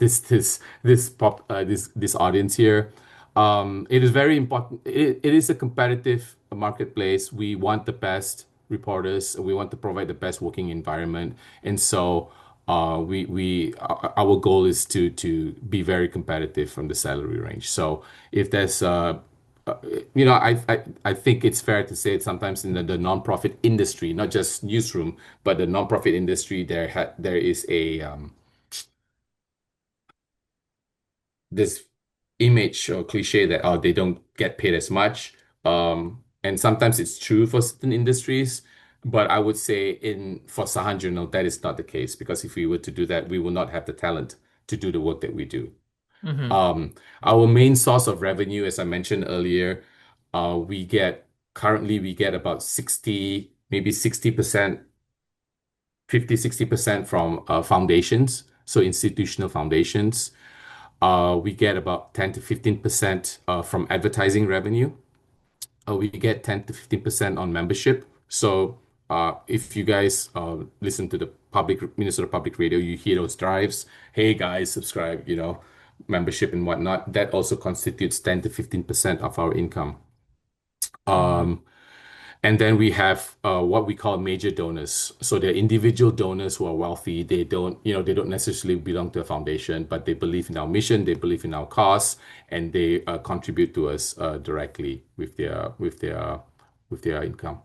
audience here. It is very important. It is a competitive a marketplace. We want the best reporters. We want to provide the best working environment. And so our goal is to be very competitive from the salary range. So if there's uh, I think it's fair to say sometimes in the nonprofit industry, not just newsroom, but the nonprofit industry, there is a this image or cliche that they don't get paid as much. And sometimes it's true for certain industries, but I would say in for Sahan Journal, that is not the case because if we were to do that, we will not have the talent to do the work that we do. Hmm. Our main source of revenue, as I mentioned earlier, currently we get about 60, maybe 60%, 50, 60% from foundations, so institutional foundations. We get about 10 to 15% from advertising revenue. We get 10 to 15% on membership. So if you guys listen to the Minnesota Public Radio, you hear those drives. Hey guys, subscribe, membership and whatnot. That also constitutes 10 to 15% of our income. Hmm. Um, and then we have what we call major donors. So they're individual donors who are wealthy. They don't necessarily belong to a foundation, but they believe in our mission, they believe in our cause, and they contribute to us directly with their income.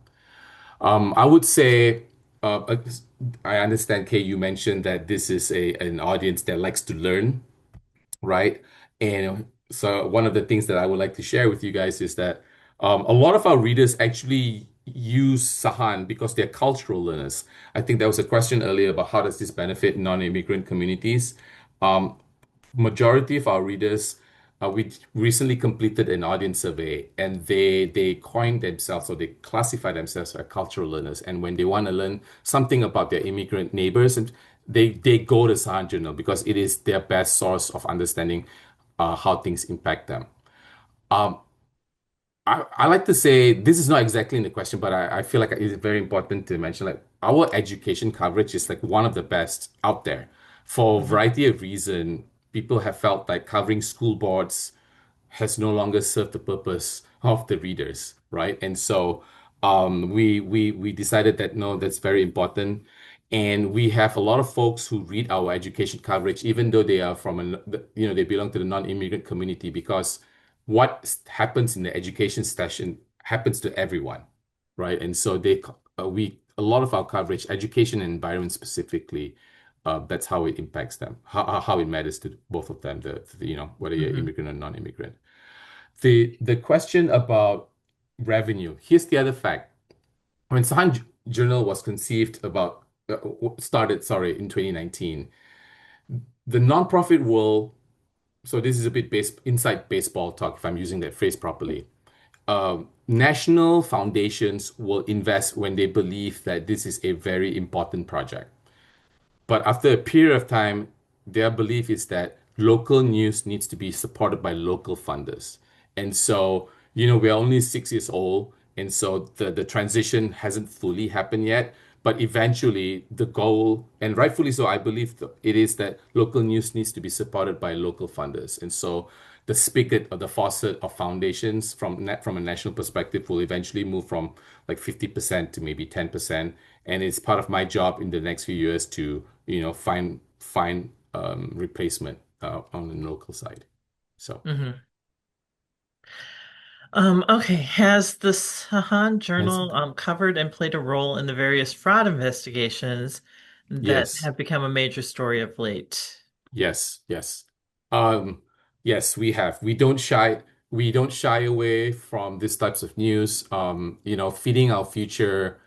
I would say, I understand, Kay, you mentioned that this is an audience that likes to learn, right? And so one of the things that I would like to share with you guys is that a lot of our readers actually use Sahan because they're cultural learners. I think there was a question earlier about how does this benefit non-immigrant communities. Um, Majority of our readers, we recently completed an audience survey, and they coined themselves or they classify themselves as cultural learners. And when they want to learn something about their immigrant neighbors, and they go to Sahan Journal because it is their best source of understanding how things impact them. Um, I like to say this is not exactly in the question, but I feel like it's very important to mention like our education coverage is like one of the best out there. For a Hmm. variety of reasons, people have felt like covering school boards has no longer served the purpose of the readers, right? And so we decided that no, that's very important. And we have a lot of folks who read our education coverage, even though they are they belong to the non-immigrant community, because what happens in the education session happens to everyone, right? And so a lot of our coverage, education and environment specifically, that's how it impacts them, how it matters to both of them, whether you're Hmm. immigrant or non-immigrant. The question about revenue. Here's the other fact. When Sahan Journal was conceived started, sorry, in 2019, the nonprofit world, so this is a bit inside baseball talk if I'm using that phrase properly. National foundations will invest when they believe that this is a very important project. But after a period of time, their belief is that local news needs to be supported by local funders. And so, we're only 6 years old. And so the transition hasn't fully happened yet. But eventually, the goal, and rightfully so, I believe it is that local news needs to be supported by local funders. And so the spigot or the faucet of foundations from a national perspective will eventually move from like 50% to maybe 10%. And it's part of my job in the next few years to, find replacement on the local side. So Hmm. Okay. Has the Sahan yes, Journal covered and played a role in the various fraud investigations that yes. have become a major story of late? Yes, yes. Um, yes, we have. We don't shy away from these types of news. Feeding our future,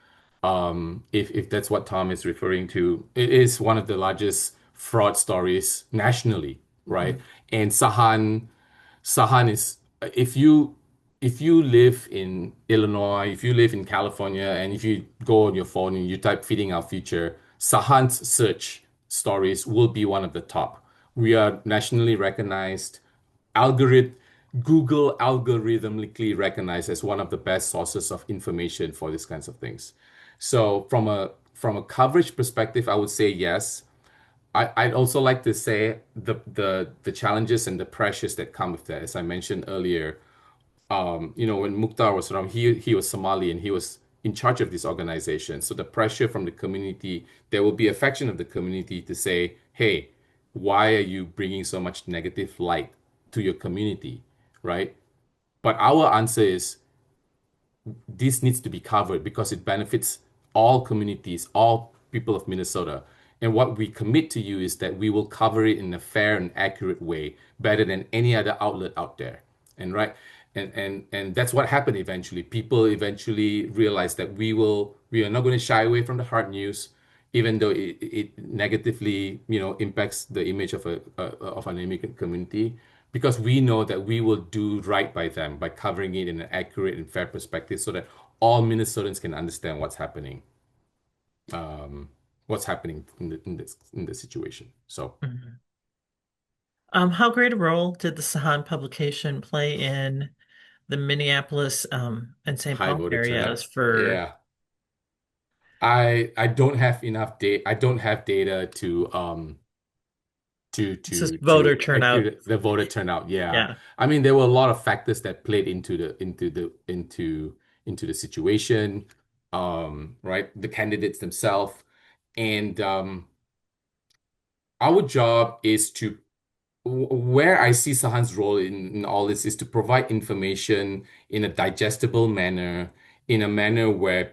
if that's what Tom is referring to, it is one of the largest fraud stories nationally, right? Hmm. And Sahan is if you live in Illinois, if you live in California, and if you go on your phone and you type "feeding our future," Sahan's search stories will be one of the top. We are nationally recognized, algorithm Google algorithmically recognized as one of the best sources of information for these kinds of things. So from a coverage perspective, I would say yes. I'd also like to say the challenges and the pressures that come with that. As I mentioned earlier, when Mukhtar was around, he was Somali and he was in charge of this organization. So the pressure from the community, there will be a faction of the community to say, "Hey, why are you bringing so much negative light to your community?" Right? But our answer is this needs to be covered because it benefits all communities, all people of Minnesota. And what we commit to you is that we will cover it in a fair and accurate way, better than any other outlet out there. And right, and that's what happened eventually. People eventually realized that we are not going to shy away from the hard news, even though it negatively, impacts the image of of an immigrant community because we know that we will do right by them by covering it in an accurate and fair perspective so that all Minnesotans can understand um, what's happening in the situation. So Mhm. How great a role did the Sahan publication play in the Minneapolis and St. high Paul voter areas turnout. for Yeah. I don't have enough data. I don't have data just to voter turnout? accurate the voter turnout. Yeah. Yeah. I mean, there were a lot of factors that played into the situation. Right? The candidates themselves. And our job is to where I see Sahan's role in all this is to provide information in a digestible manner, in a manner where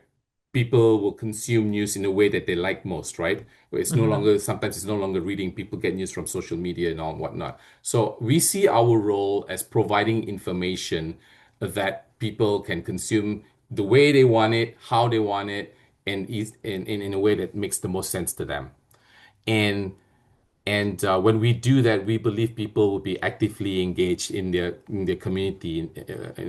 people will consume news in a way that they like most, right? Where it's no Hmm. longer, sometimes it's no longer reading, people get news from social media and all whatnot. So we see our role as providing information that people can consume the way they want it, how they want it, and in a way that makes the most sense to them. And when we do that, we believe people will be actively engaged in their community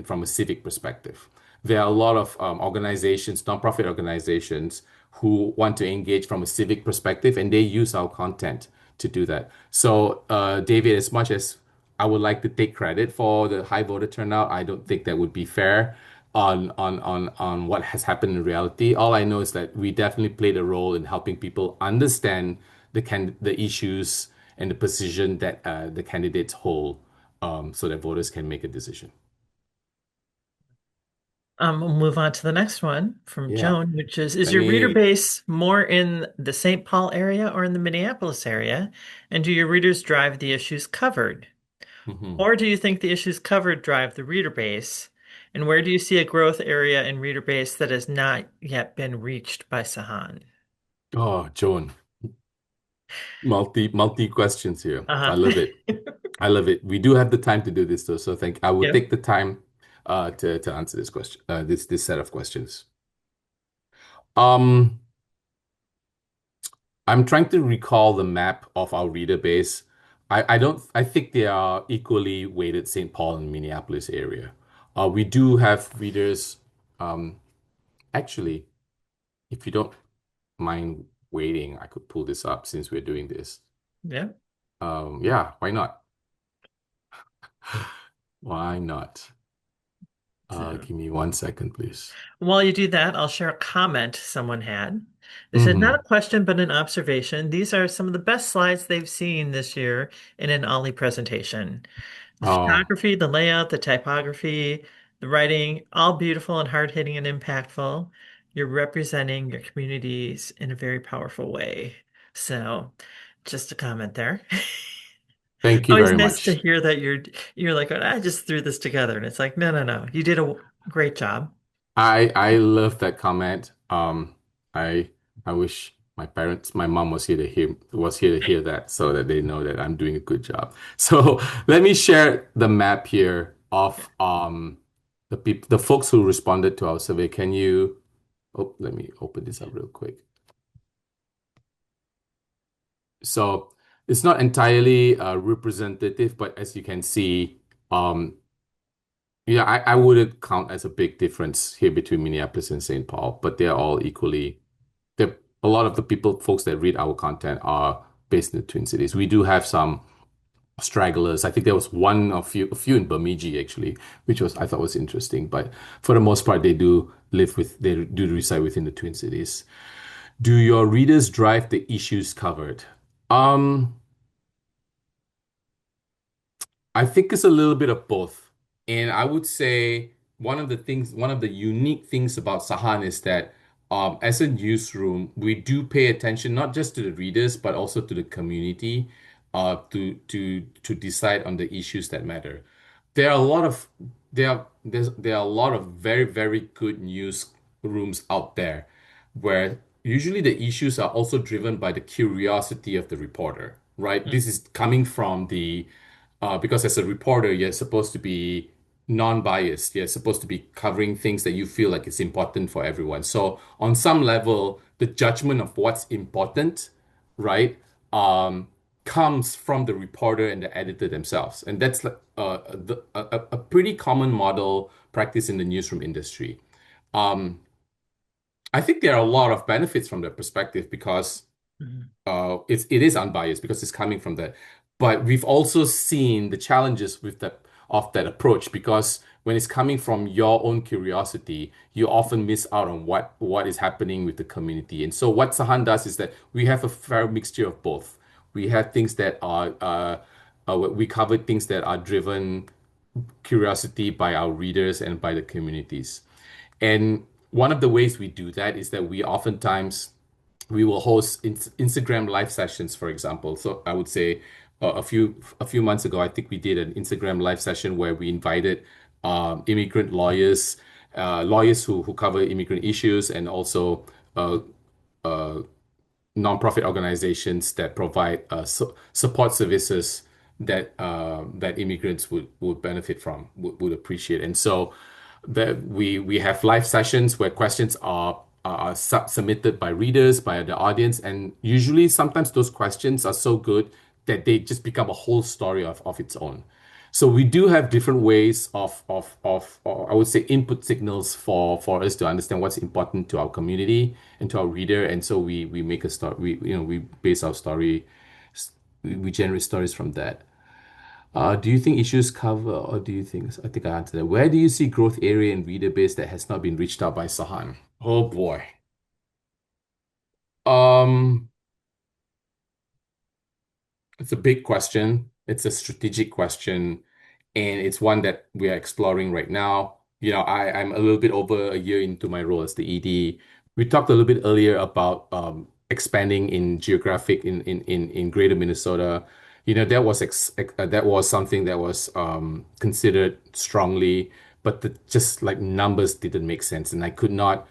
from a civic perspective. There are a lot of organizations, nonprofit organizations, who want to engage from a civic perspective, and they use our content to do that. So, David, as much as I would like to take credit for the high voter turnout, I don't think that would be fair on what has happened in reality. All I know is that we definitely played a role in helping people understand the issues and the position that the candidates hold, so that voters can make a decision. We'll move on to the next one from Yeah. Joan, which is your reader Any. base more in the St. Paul area or in the Minneapolis area? And do your readers drive the issues covered? Mhm. Or do you think the issues covered drive the reader base? And where do you see a growth area in reader base that has not yet been reached by Sahan? Oh, Joan, multi questions here. I Uh-huh. love it. I love it. We do have the time to do this though, so I will Yep. take the time to answer this question, this set of questions. Um, I'm trying to recall the map of our reader base. I don't I think they are equally weighted St. Paul and Minneapolis area. We do have readers. Um, Actually, if you don't mind waiting, I could pull this up since we're doing this. Yep. Yeah, why not? Why not? So Give me 1 second, please. while you do that, I'll share a comment someone had. They said, not a Mm-hmm. question, but an observation. These are some of the best slides they've seen this year in an Ollie presentation. The Oh, photography, the layout, the typography, the writing, all beautiful and hard-hitting and impactful. You're representing your communities in a very powerful way. So, just a comment there. thank you Always very nice to much. hear that you're like, "Oh, I just threw this together." And it's like, no, no, no. You did a great job. I love that comment. I I wish my mom was here to hear that so that they know that I'm doing a good job. So let me share the map here of the folks who responded to our survey. Can you let me open this up real quick. So it's not entirely representative, but as you can see, um, yeah, I wouldn't count as a big difference here between Minneapolis and St. Paul, but they're all equally. They're, a lot of the folks that read our content are based in the Twin Cities. We do have some stragglers. I think there was a few in Bemidji actually, which was I thought was interesting. But for the most part, they do reside within the Twin Cities. Do your readers drive the issues covered? Um, I think it's a little bit of both. And I would say one of the unique things about Sahan is that as a newsroom, we do pay attention not just to the readers, but also to the community to decide on the issues that matter. There are a lot of there are a lot of very, very good news rooms out there where usually the issues are also driven by the curiosity of the reporter, right? Mm, This is coming from the because as a reporter, you're supposed to be non-biased. You're supposed to be covering things that you feel like it's important for everyone. So on some level, the judgment of what's important, right, um, comes from the reporter and the editor themselves, and that's like a pretty common model practice in the newsroom industry. Um, I think there are a lot of benefits from that perspective because mhm, it is unbiased because it's coming from that. But we've also seen the challenges with that of that approach because when it's coming from your own curiosity, you often miss out on what is happening with the community. And so what Sahan does is that we have a fair mixture of both. We have things that are we cover things that are driven curiosity by our readers and by the communities. And one of the ways we do that is that we oftentimes we will host Instagram live sessions, for example. So I would say a few months ago, I think we did an Instagram live session where we invited immigrant lawyers, lawyers who cover immigrant issues, and also uh, uh, nonprofit organizations that provide support services that immigrants would benefit from, would appreciate. And so that we have live sessions where questions are submitted by readers, by the audience, and usually sometimes those questions are so good that they just become a whole story of its own. So we do have different ways of or I would say input signals for us to understand what's important to our community and to our reader. And so we make a story. We base our story. We generate stories from that. Do you think issues cover, or do you think? I think I answered that. Where do you see growth area in reader base that has not been reached out by Sahan? Oh boy. Um, it's a big question. It's a strategic question, and it's one that we are exploring right now. I'm a little bit over a year into my role as the ED. We talked a little bit earlier about expanding in geographic in Greater Minnesota. That was something that was considered strongly, but just like numbers didn't make sense, and I could not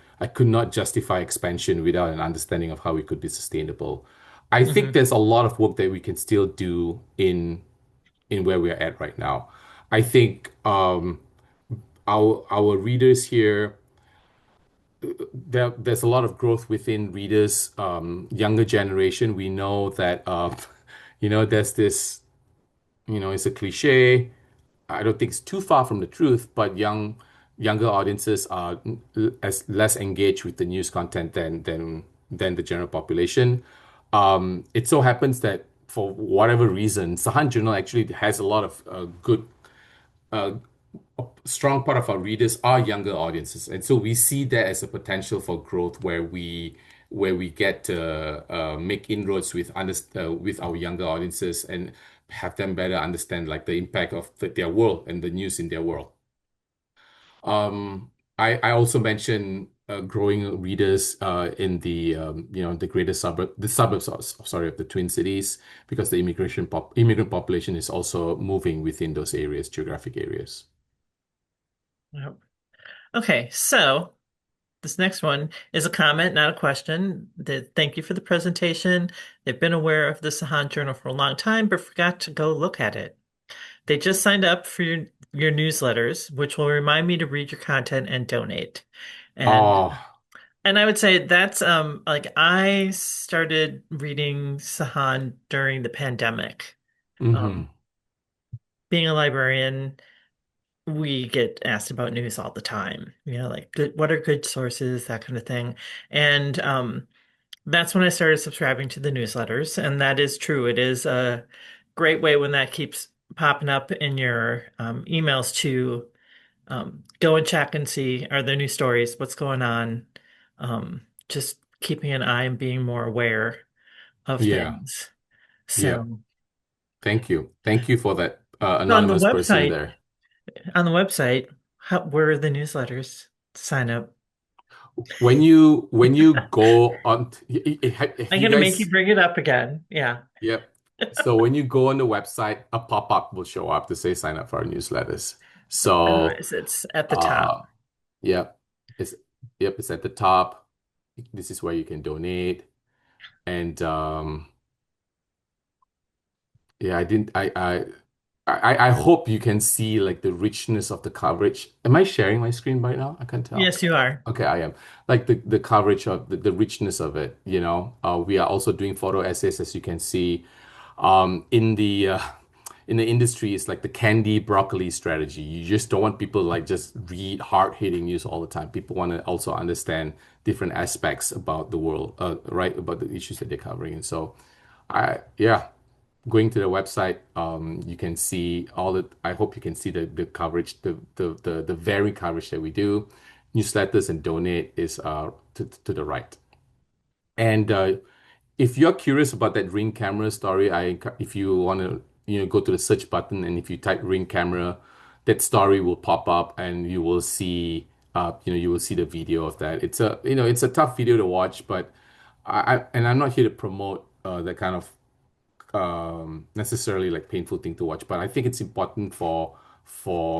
justify expansion without an understanding of how it could be sustainable. I think mhm, there's a lot of work that we can still do in where we're at right now. I think our readers here, there's a lot of growth within readers, younger generation. We know that there's this, it's a cliche. I don't think it's too far from the truth, but younger audiences are as less engaged with the news content than the general population. It so happens that for whatever reason, Sahan Journal actually has a lot of good uh, a strong part of our readers are younger audiences, and so we see that as a potential for growth where we get to make inroads with our younger audiences and have them better understand like the impact of their world and the news in their world. I also mentioned growing readers in the the greater the suburbs sorry of the Twin Cities because the immigrant population is also moving within those areas, geographic areas. yep. Okay, so this next one is a comment, not a question. Thank you for the presentation. They've been aware of the Sahan Journal for a long time, but forgot to go look at it. They just signed up for your newsletters, which will remind me to read your content and donate. And Oh, and I would say that's like I started reading Sahan during the pandemic. Um, hmm. being a librarian, we get asked about news all the time. Like what are good sources, that kind of thing. And that's when I started subscribing to the newsletters, and that is true. It is a great way when that keeps popping up in your emails to go and check and see are there new stories, what's going on. Just keeping an eye and being more aware of Yeah, things. yeah. So Thank you. Thank you for that on the anonymous person website, there. On the website, where are the newsletters to sign up? When you go on, I'm you gonna make you guys, bring it up again. Yeah. yep. So when you go on the website, a pop-up will show up to say sign up for our newsletters. So, It's at the top. uh, yep, it's yep, it's at the top. This is where you can donate, and yeah, I didn't. I hope you can see like the richness of the coverage. Am I sharing my screen right now? I can't tell. Yes, you are. Okay, I am. Like the coverage of the richness of it, you know. We are also doing photo essays, as you can see. In the industry, it's like the candy broccoli strategy. You just don't want people like just read hard-hitting news all the time. People want to also understand different aspects about the world, right? About the issues that they're covering. And so, yeah, going to the website, you can see all the. I hope you can see the coverage, the varied coverage that we do. Newsletters and donate is to the right. And if you're curious about that Ring camera story, if you want to go to the search button and if you type Ring camera, that story will pop up and you will see you will see the video of that. It's a it's a tough video to watch, but and I'm not here to promote that kind of necessarily like painful thing to watch, but I think it's important for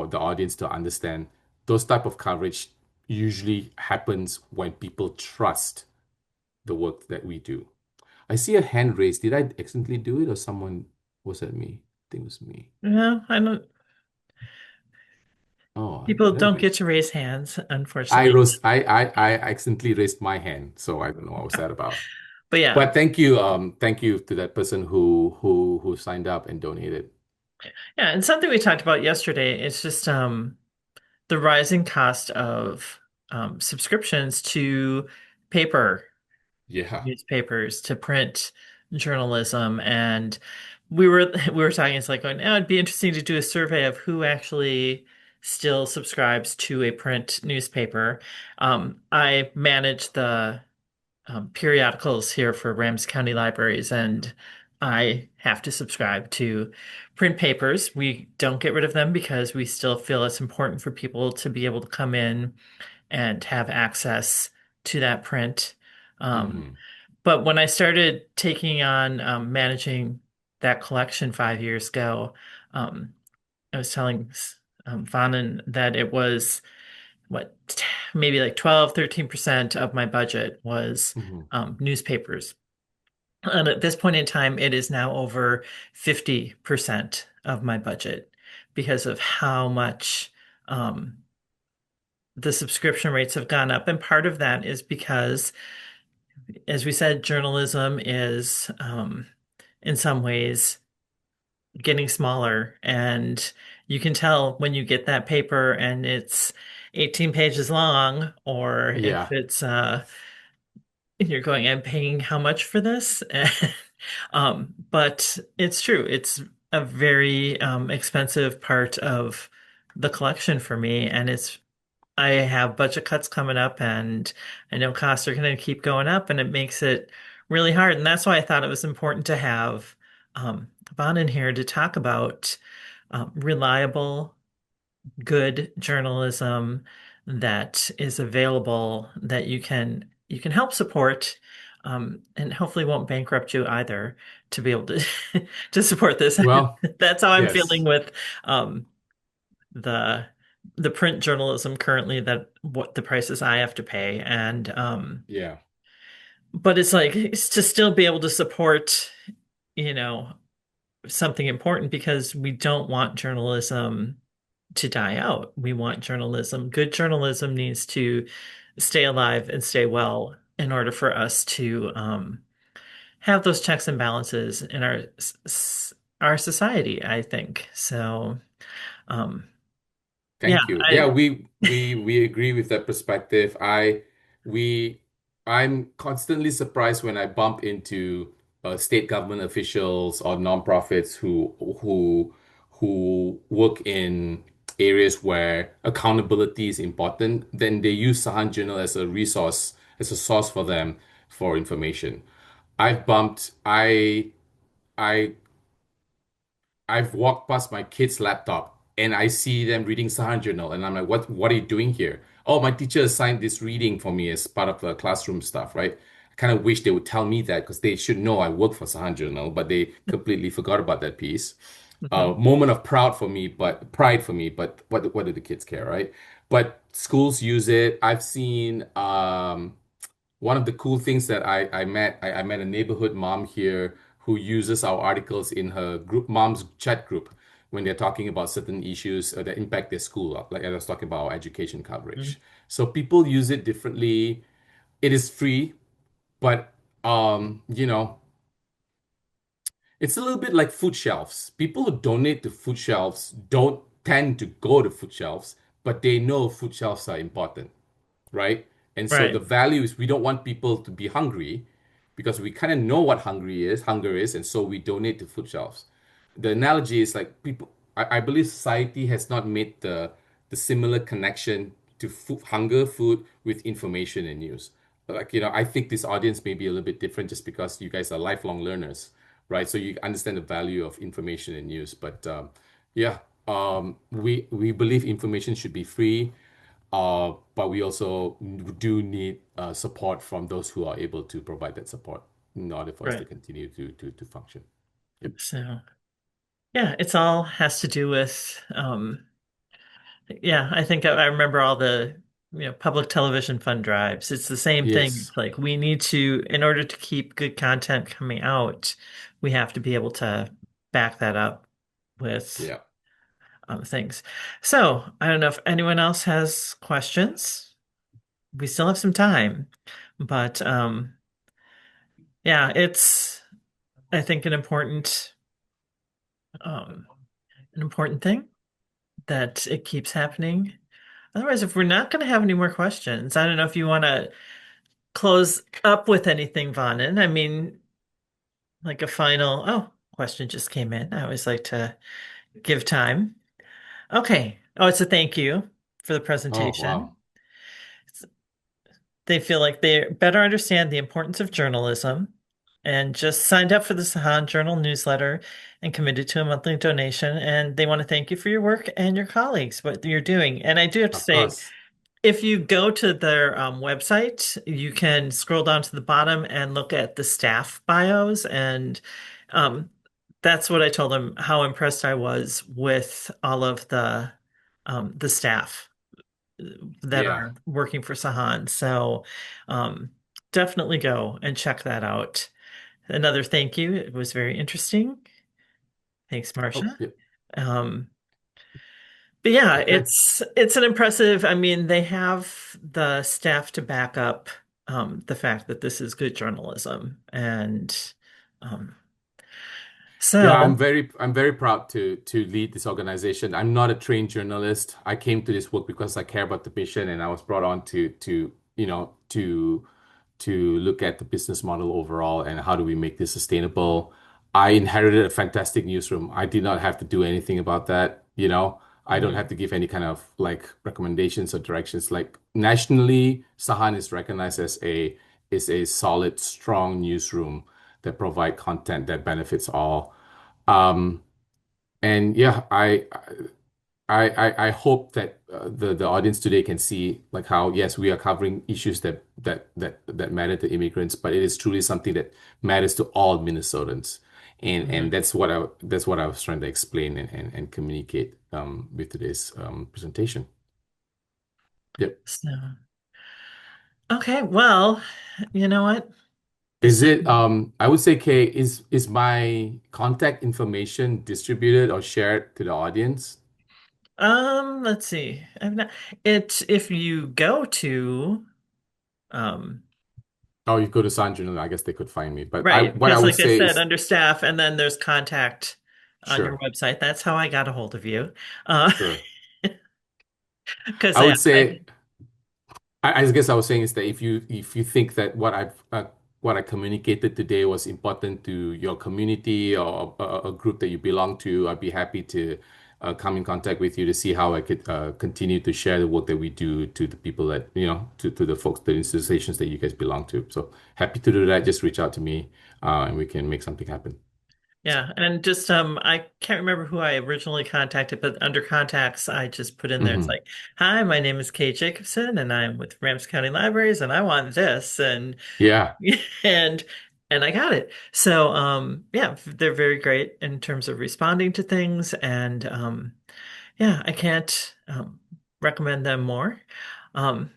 the audience to understand those type of coverage usually happens when people trust the work that we do. I see a hand raised. Did I accidentally do it or someone was that me? I think it was me. No, I don't. Oh, People did I don't get raise? to raise hands, I unfortunately. rose I accidentally raised my hand, so I don't know what was that about. But yeah, But thank you to that person who signed up and donated. yeah, and something we talked about yesterday is just the rising cost of subscriptions to paper Yeah. newspapers, to print journalism, and we were talking. It's like going, oh, it'd be interesting to do a survey of who actually still subscribes to a print newspaper. I manage the periodicals here for Ramsey County Libraries, and I have to subscribe to print papers. We don't get rid of them because we still feel it's important for people to be able to come in and have access to that print. Um, Hmm. but when I started taking on managing that collection 5 years ago, um, I was telling Vanan that it was what maybe like 12, 13% of my budget was Hmm. newspapers. And at this point in time, it is now over 50% of my budget because of how much the subscription rates have gone up. And part of that is because, as we said, journalism is in some ways getting smaller. And you can tell when you get that paper and it's 18 pages long, or if Yeah. it's you're going, I'm paying how much for this? But it's true. It's a very expensive part of the collection for me, and I have budget cuts coming up, and I know costs are going to keep going up, and it makes it really hard. And that's why I thought it was important to have Bon in here to talk about reliable, good journalism that is available that you can help support, and hopefully won't bankrupt you either to be able to to support this. Well, That's how I'm feeling yes. with um, the the print journalism currently, that what the prices I have to pay, and Yeah. but it's like it's to still be able to support, you know, something important, because we don't want journalism to die out. We want journalism. Good journalism needs to stay alive and stay well in order for us to have those checks and balances in our society, I think. So, um, yeah, Thank you. Yeah, I we agree with that perspective. We I'm constantly surprised when I bump into state government officials or nonprofits who work in areas where accountability is important. Then they use Sahan Journal as a resource, as a source for them for information. I've bumped I I've walked past my kid's laptop and I see them reading Sahan Journal, and I'm like, what are you doing here? Oh, my teacher assigned this reading for me as part of the classroom stuff, right? I kind of wish they would tell me that because they should know I work for Sahan Journal, but they completely forgot about that piece. Mhm. Moment of pride for me, but what do the kids care, right? But schools use it. I've seen one of the cool things that I met a neighborhood mom here who uses our articles in her group mom's chat group when they're talking about certain issues that impact their school, like I was talking about our education coverage. So people use it differently. It is free, but you know, it's a little bit like food shelves. People who donate to food shelves don't tend to go to food shelves, but they know food shelves are important, right? And so the Right, value is we don't want people to be hungry because we kind of know what hunger is, and so we donate to food shelves. The analogy is like people, I believe society has not made the similar connection to hunger, food with information and news. Like, I think this audience may be a little bit different just because you guys are lifelong learners, right? So you understand the value of information and news. But yeah, we believe information should be free, but we also do need support from those who are able to provide that support in order for us to right. continue to function. Yep. So yeah, it's all has to do with yeah, I think I remember all the public television fund drives. It's the same thing. Yes. It's like we need to, in order to keep good content coming out, we have to be able to back that up with Yeah. things. So I don't know if anyone else has questions. We still have some time, but yeah, it's I think um, an important thing that it keeps happening. Otherwise, if we're not going to have any more questions, I don't know if you want to close up with anything, Vanan. I mean, like a final, oh, question just came in. I always like to give time. Okay. Oh, it's a thank you for the Oh, presentation. wow. They feel like they better understand the importance of journalism and just signed up for the Sahan Journal newsletter and committed to a monthly donation. And they want to thank you for your work and your colleagues, what you're doing. And I do have to Of say, course. if you go to their website, you can scroll down to the bottom and look at the staff bios. And um, that's what I told them, how impressed I was with all of the staff that Yeah. are working for Sahan. So um, definitely go and check that out. Another thank you. It was very interesting. Thanks, Oh, Marcia. yeah. Um, but yeah, Okay. it's an impressive. I mean, they have the staff to back up the fact that this is good journalism, and um, Yeah, so I'm very proud to lead this organization. I'm not a trained journalist. I came to this work because I care about the mission, and I was brought on to look at the business model overall and how do we make this sustainable. I inherited a fantastic newsroom. I did not have to do anything about that. I don't have mhm, to give any kind of like recommendations or directions. Like nationally, Sahan is recognized as a solid, strong newsroom that provide content that benefits all. Um, and yeah, I hope that the audience today can see like how yes, we are covering issues that matter to immigrants, but it is truly something that matters to all Minnesotans, and mhm. that's what I was trying to explain and communicate with today's presentation. Yep. So okay, well, you know what? Is it I would say Kay, is my contact information distributed or shared to the audience? Let's see. I've not it if you go to um Oh, you go to San Junipero, I guess they could find me. But I right, what I because would like I say said, is under staff, and then there's contact on your sure, website. That's how I got a hold of you. Uh, sure. because I I, would say I guess I was saying is that if you think that what I communicated today was important to your community or a group that you belong to, I'd be happy to come in contact with you to see how I could continue to share the work that we do to the people that to the folks, the institutions that you guys belong to. So happy to do that. Just reach out to me, and we can make something happen. Yeah, and just I can't remember who I originally contacted, but under contacts I just put in there. It's Hmm. like, "Hi, my name is Kate Jacobson, and I'm with Ramsey County Libraries, and I want this," and Yeah. and and I got it. So yeah, they're very great in terms of responding to things, and yeah, I can't recommend them more. Um,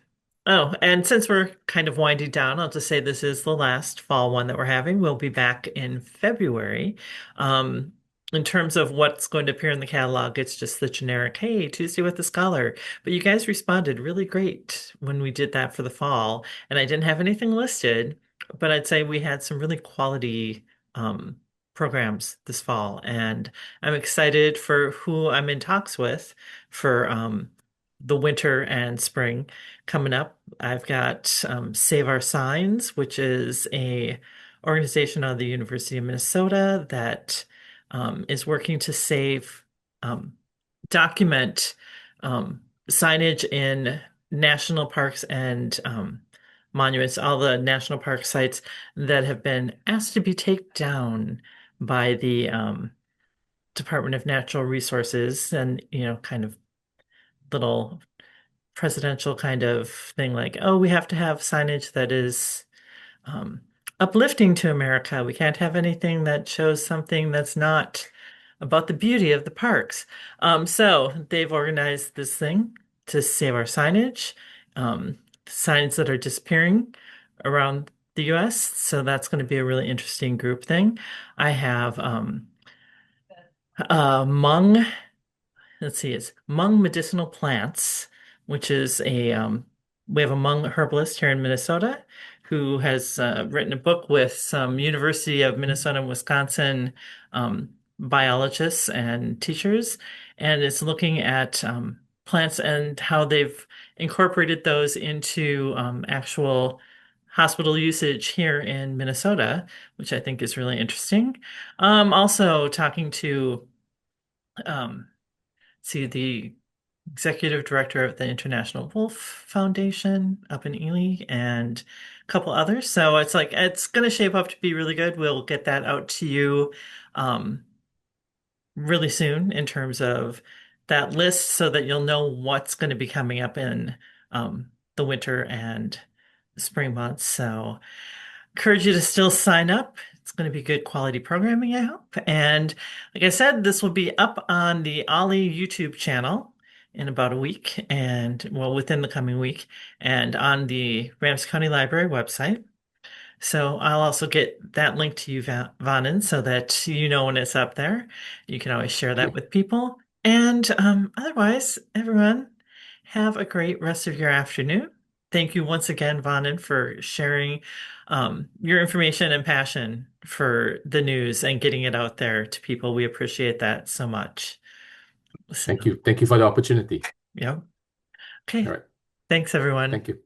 oh, and since we're kind of winding down, I'll just say this is the last fall one that we're having. We'll be back in February. Um, in terms of what's going to appear in the catalog, it's just the generic, hey, Tuesday with the Scholar. But you guys responded really great when we did that for the fall, and I didn't have anything listed, but I'd say we had some really quality um, programs this fall, and I'm excited for who I'm in talks with for the winter and spring coming up. I've got Save Our Signs, which is a organization out of the University of Minnesota that is working to save, um, document signage in national parks and monuments, all the national park sites that have been asked to be taken down by the Department of Natural Resources and, kind of little presidential kind of thing like, oh, we have to have signage that is um, uplifting to America. We can't have anything that shows something that's not about the beauty of the parks. So they've organized this thing to save our signage, signs that are disappearing around the US. So that's going to be a really interesting group thing. I have Hmong let's see, it's Hmong Medicinal Plants, which is we have a Hmong herbalist here in Minnesota who has written a book with some University of Minnesota and Wisconsin biologists and teachers, and it's looking at plants and how they've incorporated those into actual hospital usage here in Minnesota, which I think is really interesting. Also talking to um, see the executive director of the International Wolf Foundation up in Ely and a couple others. So it's like it's going to shape up to be really good. We'll get that out to you um, really soon in terms of that list so that you'll know what's going to be coming up in the winter and spring months. So encourage you to still sign up. It's going to be good quality programming, I hope. And like I said, this will be up on the Ollie YouTube channel in about a week and well, within the coming week and on the Ramsey County Library website. So I'll also get that link to you, Vanan, so that you know when it's up there. You can always share that Okay. with people. And otherwise, everyone, have a great rest of your afternoon. Thank you once again, Vanan, for sharing your information and passion for the news and getting it out there to people. We appreciate that so much. So, Thank you. Thank you for the opportunity. yeah. Okay. All right. Thanks, everyone. Thank you.